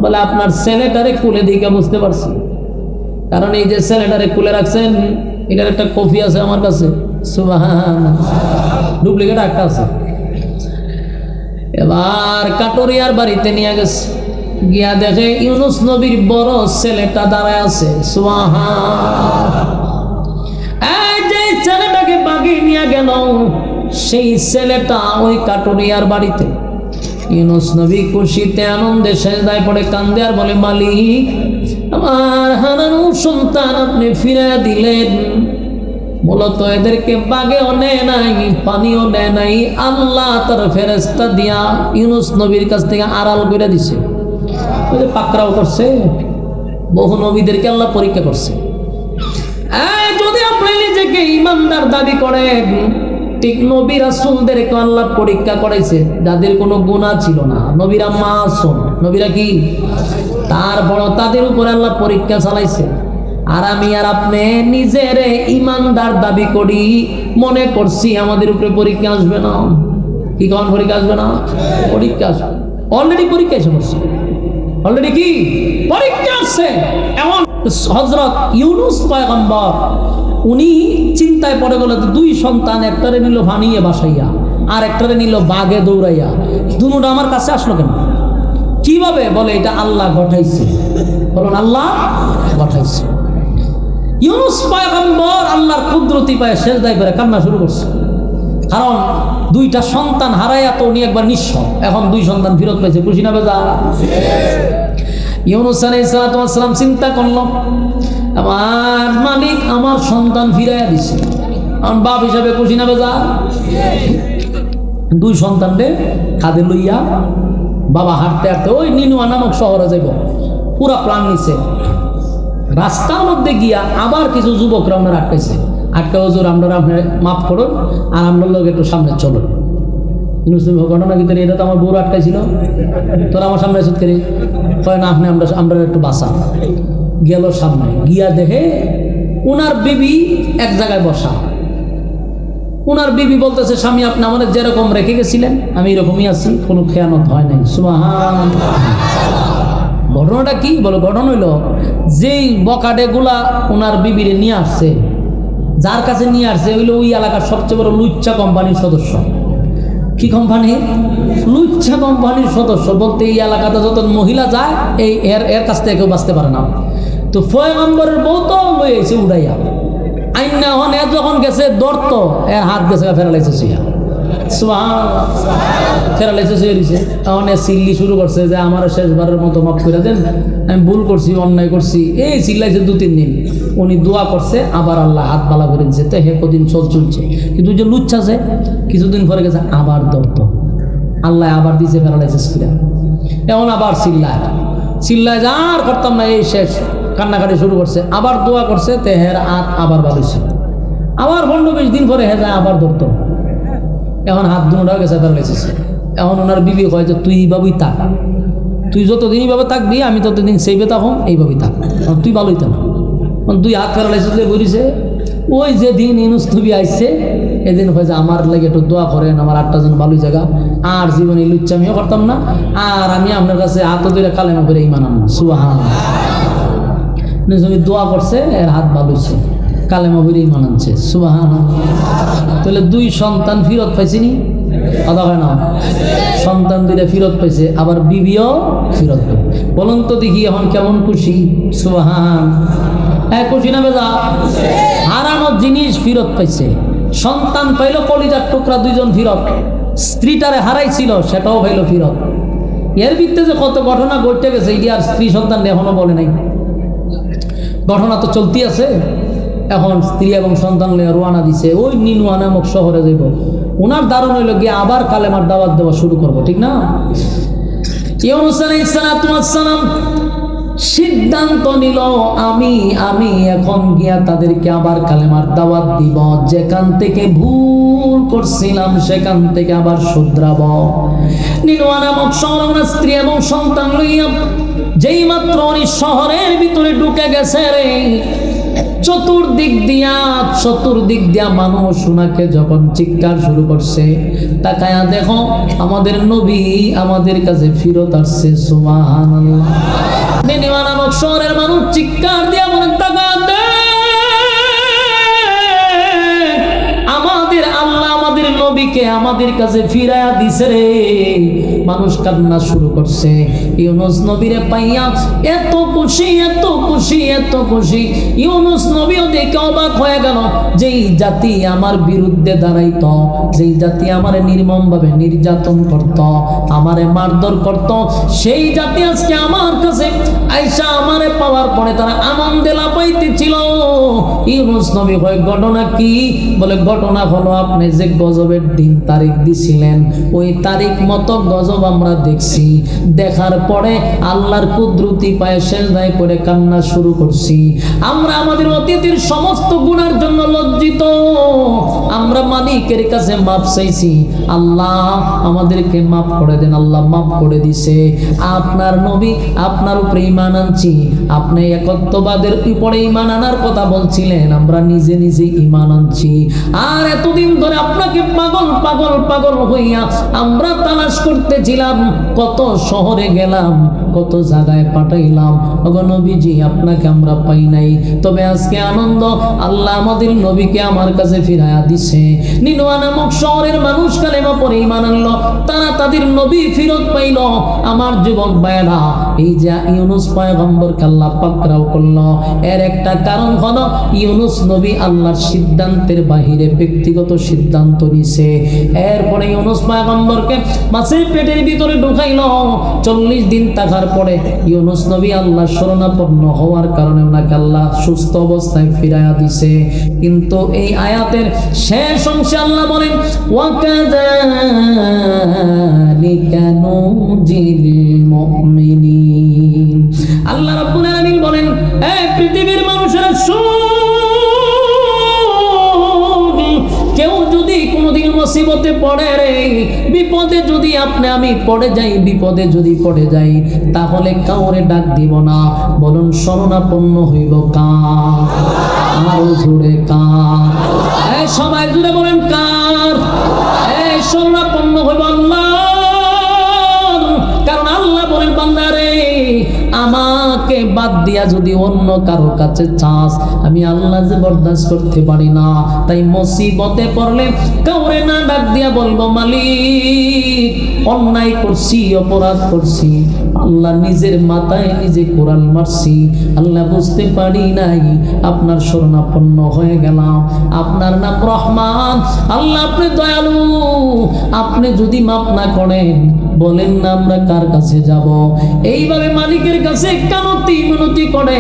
বলে আপনার ছেলেটারে কুলে দিকে বুঝতে পারছি, কারণ এই যে ছেলেটারে কুলে রাখছেন এটার একটা কপি আছে আমার কাছে, সুবহানাল্লাহ, ডুপ্লিকেট একটা আছে। এবার কাটরিয়ার বাড়িতে নিয়ে গেছে, গিয়া দেখে ইউনুস নবীর বড় ছেলেটা দাঁড়ায় আছে। সুবহানাল্লাহ। এই যে ছেলেটাকে বাগিয়ে নিয়ে গেল, সেই ছেলেটা ওই কাটরিয়ার বাড়িতে। ইউনুস নবী খুশিতে আনন্দে সেজদায় পড়ে কান্দে আর বলে, মালিক, আমার হারানো সন্তান আপনি ফিরে দিলেন। মূলত এদেরকে বাগেও নেয় নাই, পানিও নেয় নাই, আল্লাহ তার ফেরেশতা দিয়া ইউনুস নবীর কাছ থেকে আড়াল করে দিছে। ওই যে পাকড়াও করছে, বহু নবীদেরকে আল্লাহ পরীক্ষা করছে। যদি আপনি নিজেকে ইমানদার দাবি করেন, ঠিক নবী রাসূলদেরকে আল্লাহ পরীক্ষা করেছে, যাদের কোনো গুনাহ ছিল না। নবীরা মাসুম, নবীরা কি? তারপর তাদের উপরে আল্লাহ পরীক্ষা চালাইছে। আর আমি আর আপনি নিজের ইমানদার দাবি করি, মনে করছি আমাদের উপরে পরীক্ষা আসবে না। কি কখন পরীক্ষা আসবে না? পরীক্ষা আসবে, অলরেডি পরীক্ষা এসে পড়ছে, অলরেডি কি পরীক্ষা আসছে। এমন হযরত ইউনুস পয়গম্বর, উনি চিন্তায় পড়ে গেল, দুই সন্তান, একটারে নিল ভানিয়ে বাসাইয়া, আর একটারে নিল বাগে দৌড়াইয়া, দুটোটা আমার কাছে আসলো কেন? কিভাবে? বলে এটা আল্লাহ ঘটাইছে। বলুন আল্লাহ ঘটাইছে। ইউনুস পয়গম্বর আল্লাহর কুদরতি পায়ে সেজদায় করে কান্না শুরু করছে। কারণ দুইটা সন্তান হারাইয়া তো উনি একবার নিঃস্ব, এখন দুই সন্তান ফেরত পাইছে, খুশি না বেজা? ইউনুস আলাইহিস সালাম চিন্তা করল, আমার মালিক আমার সন্তান ফিরাইয়া দিছে, আমার বাপ হিসাবে খুশি না বেজা? দুই সন্তানরে কাঁধে লইয়া বাবা হাঁটতে হাঁটতে ওই নিনুয়া নামক শহরে যাইব, পুরা প্ল্যান নিছে। রাস্তার মধ্যে গিয়া আবার কিছু যুবকরা ওনার আটকাইছে, আটকা, হুজুর আমরা আপনি মাফ করুন, আর আমরা লোক একটু সামনে চলুন। ঘটনা ভিতরে এটা তো আমার বউর আটকাইছিল, তোরা আমার সামনে এসে করে কয় না, আপনি আমরা একটু বাসা। গেল সামনে, গিয়া দেখে উনার বিবি এক জায়গায় বসা। উনার বিবি বলতেছে, স্বামী আপনি আমাদের যেরকম রেখে গেছিলেন আমি এরকমই আছি, কোনো খেয়ানত হয় নাই। সুবহানাল্লাহ। ঘটনাটা কি? বলো, ঘটনা হইল যেই বকাডেগুলা ওনার বিবিরে নিয়ে আসছে, যার কাছে নিয়ে আসছে হইল ওই এলাকার সবচেয়ে বড় লুচ্চা কোম্পানির সদস্য। কি কোম্পানি? লুচ্চা কোম্পানির সদস্য। বলতে এই এলাকাতে যত মহিলা যায়, এই এর কাছ থেকে কেউ বাঁচতে পারে না। তো পয়গম্বরের বউ তো লই আইছে উড়াইয়া, আইনা হন এ যখন গেছে দর্ত, এর হাত গেছে ফেরালাইছে শুয়া। ফেরালাইছে শুয়ে দিছে। তখন চিল্লি শুরু করছে যে আমার শেষবারের মতো মাফ করে দেন, আমি ভুল করছি, অন্যায় করছি। এই চিল্লাইছে 2-3 দিন। উনি দোয়া করছে, আবার আল্লাহ হাত বালা করে দিচ্ছে। তো হে কদিন চলছে, কিন্তু যে লুচ্ছাছে কিছুদিন পরে গেছে আবার দর্ত, আল্লাহ আবার দিছে ফেরালাইছে শুয়া। এখন আবার চিল্লায় যে আর করতাম না, এই শেষ, কান্নাকাটি শুরু করছে। আবার দোয়া করছে, তে হের হাত আবার বাড়িছে। আবার 15-20 দিন পরে হে যায় আবার ধরতো। এখন হাত দুটাও গেছে ফেরালাইছে। এখন ওনার বিবি কয় যে তুই এইভাবেই থাক, তুই যতদিন এইভাবে থাকবি আমি ততদিন সেইভাবে থাকুন, এইভাবেই থাক, তুই ভালোই থাক। দুই হাত ফেরালাইছে বলিছে। ওই যে দিন ইউনুস নবী আইছে, এদিন হয় যে আমার লাগে একটু দোয়া করেন, আমার 8টা জন ভালোই জায়গা, আর জীবনে লুচ্চামিও করতাম না, আর আমি আপনার কাছে হাত ধরে কালেমা করে ইমান আনবো। সুবহানাল্লাহ। দোয়া করছে, এর হাত ভালোইছে, কালেমা করে ইমান আনছে। সুবহানাল্লাহ। তাহলে 2 সন্তান ফিরত পাইছিনি? কথা হয় না? সন্তান 2টা ফিরত পাইছে, আবার বিবিও ফিরত পাই। বলুন তো দেখি এখন কেমন খুশি? সুবহানাল্লাহ। হ্যাঁ, খুশি না বেজা? হারানো জিনিস ফিরত পাইছে, সন্তান পাইল, কলিজার টুকরা 2 জন ফিরত, স্ত্রীটারে হারাইছিল সেটাও পাইল ফিরত। এর ভিত্তিতে যে কত ঘটনা ঘটে গেছে, এটি আর স্ত্রী সন্তান এখনো বলে নাই। ঘটনা তো চলতি আছে। এখন স্ত্রী এবং সন্তান নিয়ে রওনা দিছে, ওই নিনুয়া নামক শহরে যাইব। ওনার ধারণ হইল গিয়ে আবার কালেমার দাওয়াত দেওয়া শুরু করবো, ঠিক না? ইউনুস আলাইহিস সালাম সিদ্ধান্ত নিল, আমি এখন গিয়া তাদেরকে আবার কালেমার দাওয়াত দিব, যেখান থেকে ভুল করছিলাম সেখান থেকে আবার শুধরাব। নিনুয়া নামক শহরে ওনার স্ত্রী এবং সন্তান লইয়া যেই মাত্র উনি শহরের ভিতরে ঢুকে গেছে রে, চতুর্দিক দিয়া মানুষ ওনাকে যখন চিৎকার শুরু করছে, তাকায়া দেখো আমাদের নবী আমাদের কাছে ফিরত আসছে। সুবহানাল্লাহ। নিনুয়া নামক শহরের মানুষ চিৎকার দিয়া বলেন, তাকা দেখ আমাদের কাছে ফিরায়া দিছে রে। মানুষ কান্না শুরু করছে ইউনুস নবীরে পাইয়া, এত খুশি এত খুশি এত খুশি। ইউনুস নবীও দেখে অবাক হয়ে গেল, যেই জাতি আমার বিরুদ্ধে দাঁড়াইতো, যেই জাতি আমারে নির্মমভাবে নির্যাতন করত, আমারে মারধর করত, সেই জাতি আজকে আমার কাছে আইসা আমারে পাওয়ার পরে তারা আনন্দে লাফাইতেছিল। ইউনুস নবী কয় ঘটনা কি? বলে ঘটনা হলো আপনি যে গজবের দিন তারিখ দিছিলেন, ওই তারিখ মতো গজব আমরা দেখছি। দেখার পরে আল্লাহর কুদরতি পায়ে সেজদায় করে কান্না শুরু করছি। আমরা আমাদের অতীতের সমস্ত গুনার জন্য লজ্জিত। আমরা মালিকের কাছে মাপ চাইছি, আল্লাহ আমাদেরকে মাফ করে দেন। আল্লাহ মাফ করে দিছে। আপনার নবী আপনার উপরে ঈমান আনছি, আপনি একত্ববাদের উপরে ঈমান আনার কথা বলছিলেন, আমরা নিজে নিজে ঈমান আনছি। আর এতদিন ধরে আপনাকে পাগল পাগল পাগল হইয়া আমরা তালাশ করতেছিলাম, কত শহরে গেলাম, কত জায়গায় পাঠাইলাম, ওগো নবীজি আপনাকে আমরা পাই নাই। তবে আজকে আনন্দ, আল্লাহ আমাদের নবীকে আমার কাছে ফিরাইয়া দিছে। নিনুয়া নামক শহরের মানুষ কালেমা পড়ে ঈমান আনলো, তারা তাদের নবী ফিরত পাইল। আমার যুবক ভাইরা, এই যে ইউনুস পয়গম্বরকে আল্লাহ পাকড়াও করলো, এর একটা কারণ হলো ইউনুস নবী আল্লাহর সিদ্ধান্তের বাহিরে ব্যক্তিগত সিদ্ধান্ত নিছে। এরপরে ইউনুস পয়গম্বরকে মাছের পেটের ভিতরে ঢুকাইলো। 40 দিন থাকার পরে ইউনুস নবী আল্লাহ শরণাপন্ন হওয়ার কারণে ওনাকে আল্লাহ সুস্থ অবস্থায় ফিরাইয়া দিছে। কিন্তু এই আয়াতের শেষ অংশে আল্লাহ বলেন, ওয়াকাযালিকা নুজিল মুমিনিন। আল্লাহ রাব্বুল আলামিন বলেন, এই পৃথিবীর মানুষেরা কেউ যদি কোনোদিন মুসিবতে পড়ে রে, বিপদে যদি আপনি আমি পড়ে যাই, বিপদে যদি পড়ে যাই, তাহলে কাউরে ডাক দিব না, বলুন শরণাপন্ন হইব কার? আরো জোরে কার? এই সবাই জুড়ে বলেন কার? এই শরণাপন্ন হইব আল্লাহ। কারণ আল্লাহ বলেন, বান্দারে আমাকে বাদ দিয়া যদি অন্য কারো কাছে চাস, আমি আল্লাহ যে বরদাস্ত করতে পারি না। তাই মুসিবতে পড়লে কাউরে না ডাক দিয়া বলবো, মালিক অন্যায় করছি, অপরাধ করছি, আল্লাহ নিজের মাথায় নিজে কোরাল মারছি, আল্লাহ বুঝতে পারি নাই, আপনার শরণাপন্ন হয়ে গেলাম। আপনার নাম রহমান, আল্লাহ আপনি দয়ালু, আপনি যদি মাফ না করেন বলেন না আমরা কার কাছে যাব? এইভাবে মালিকের কাছে কানতি মিনতি করে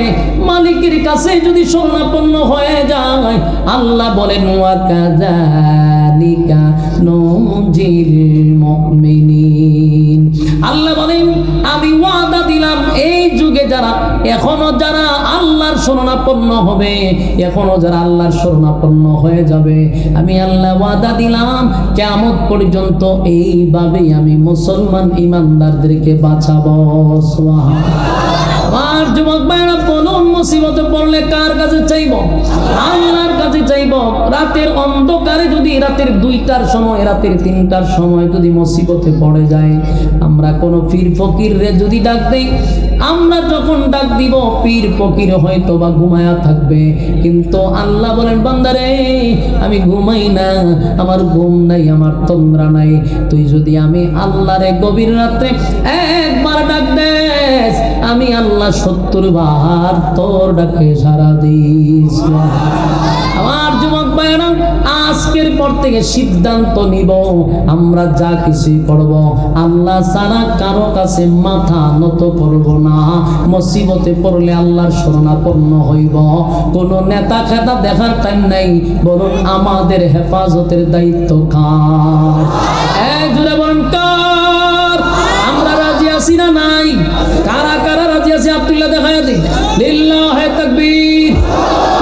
মালিকের কাছে যদি শরণাপন্ন হয়ে যায়, আল্লাহ বলেন ওয়াকাযালিকা নুজিল মুমিনিন। আল্লাহ বলেন আমি ওয়াদা দিলাম, এই যুগে যারা এখনো যারা আল্লাহর শরণাপন্ন হবে, এখনো যারা আল্লাহর শরণাপন্ন হয়ে যাবে, আমি আল্লাহ ওয়াদা দিলাম কিয়ামত পর্যন্ত এইভাবেই আমি মুসলমান ইমানদারদেরকে বাঁচাবো। আমার যুবক ভাইরা বলুন, মুসিবতে পড়লে কার কাছে চাইব? আল্লাহর কাছে চাইব। রাতের অন্ধকারে যদি রাতের 2টার সময়, রাতের 3টার সময় যদি মুসিবতে পড়ে যায়, আমরা কোনো পীর ফকির রে যদি ডাক দেই, আমরা যখন ডাক দিব পীর ফকির হয়তো বা ঘুমায়া থাকবে, কিন্তু আল্লাহ বলেন বান্দারে আমি ঘুমাই না, আমার ঘুম নাই, আমার তন্দ্রা নাই। তুই যদি আমি আল্লাহরে গভীর রাতে একবার ডাক দেস, আমি আল্লাহ 70 বার তোর ডাকে সাড়া দিস। আমার যুবক ভাইরা, আজকের পর থেকে সিদ্ধান্ত নিব, আমরা যা কিছুই করব আল্লাহ ছাড়া কারো কাছে মাথা নত করব না। মুসিবতে পড়লে আল্লাহর শরণাপন্ন হইব। কোনো নেতা খেতা দেখার টাইম নাই, বরং আমাদের হেফাজতের দায়িত্ব কার? জুড়ে বলেন কার? আমরা রাজি আছি না নাই? কারা কারা রাজি আছে? আব্দুল্লাহ দেখায় দিন। লিল্লাহে তাকবীর,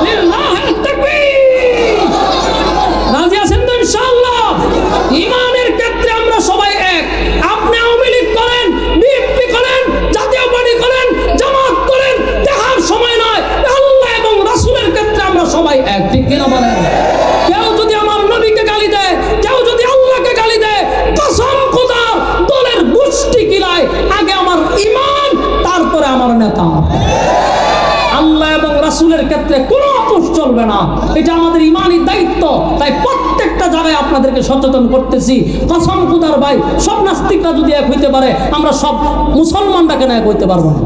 লিল্লাহে তাকবীর। রাজি আছেন তো ইনশাআল্লাহ? ঈমানের ক্ষেত্রে আমরা সবাই এক। আপনি আওয়ামী লীগ করেন, বিএনপি করেন, জাতীয় পার্টি করেন, জামাত করেন, দেখার সময় নয়। আল্লাহ এবং রাসূলের ক্ষেত্রে আমরা সবাই এক। ঠিক কিনা বলেন? কেউ যদি আমার নবীকে গালি দেয়, কেউ যদি আল্লাহকে গালি দেয়, কসম খোদা দলের গোষ্ঠী কিলায়, আগে আমার রাসূলের ক্ষেত্রে কোনো আপোষ চলবে না। এটা আমাদের ইমানি দায়িত্ব। তাই প্রত্যেকটা জায়গায় আপনাদেরকে সচেতন করতেছি। কসম খুদার ভাই, সব নাস্তিকরা যদি এক হইতে পারে, আমরা সব মুসলমানরা কেন এক হইতে পারবো না?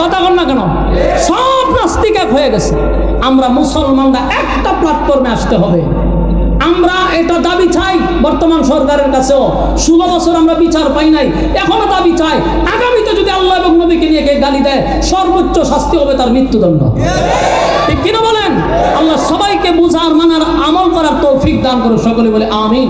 কথা বল না কেন? সব নাস্তিক এক হয়ে গেছে, আমরা মুসলমানরা একটা প্ল্যাটফর্মে আসতে হবে। আমরা এটা দাবি চাই বর্তমান সরকারের কাছেও। 16 বছর আমরা বিচার পাই নাই, এখনো দাবি চাই আগামীতে যদি আল্লাহ এবং নবীকে নিয়ে কে গালি দেয়, সর্বোচ্চ শাস্তি হবে তার মৃত্যুদণ্ড। ঠিক কিনা বলেন? আল্লাহ সবাইকে বুঝার, মানার, আমল করার তৌফিক দান করুন। সকলে বলে আমিন।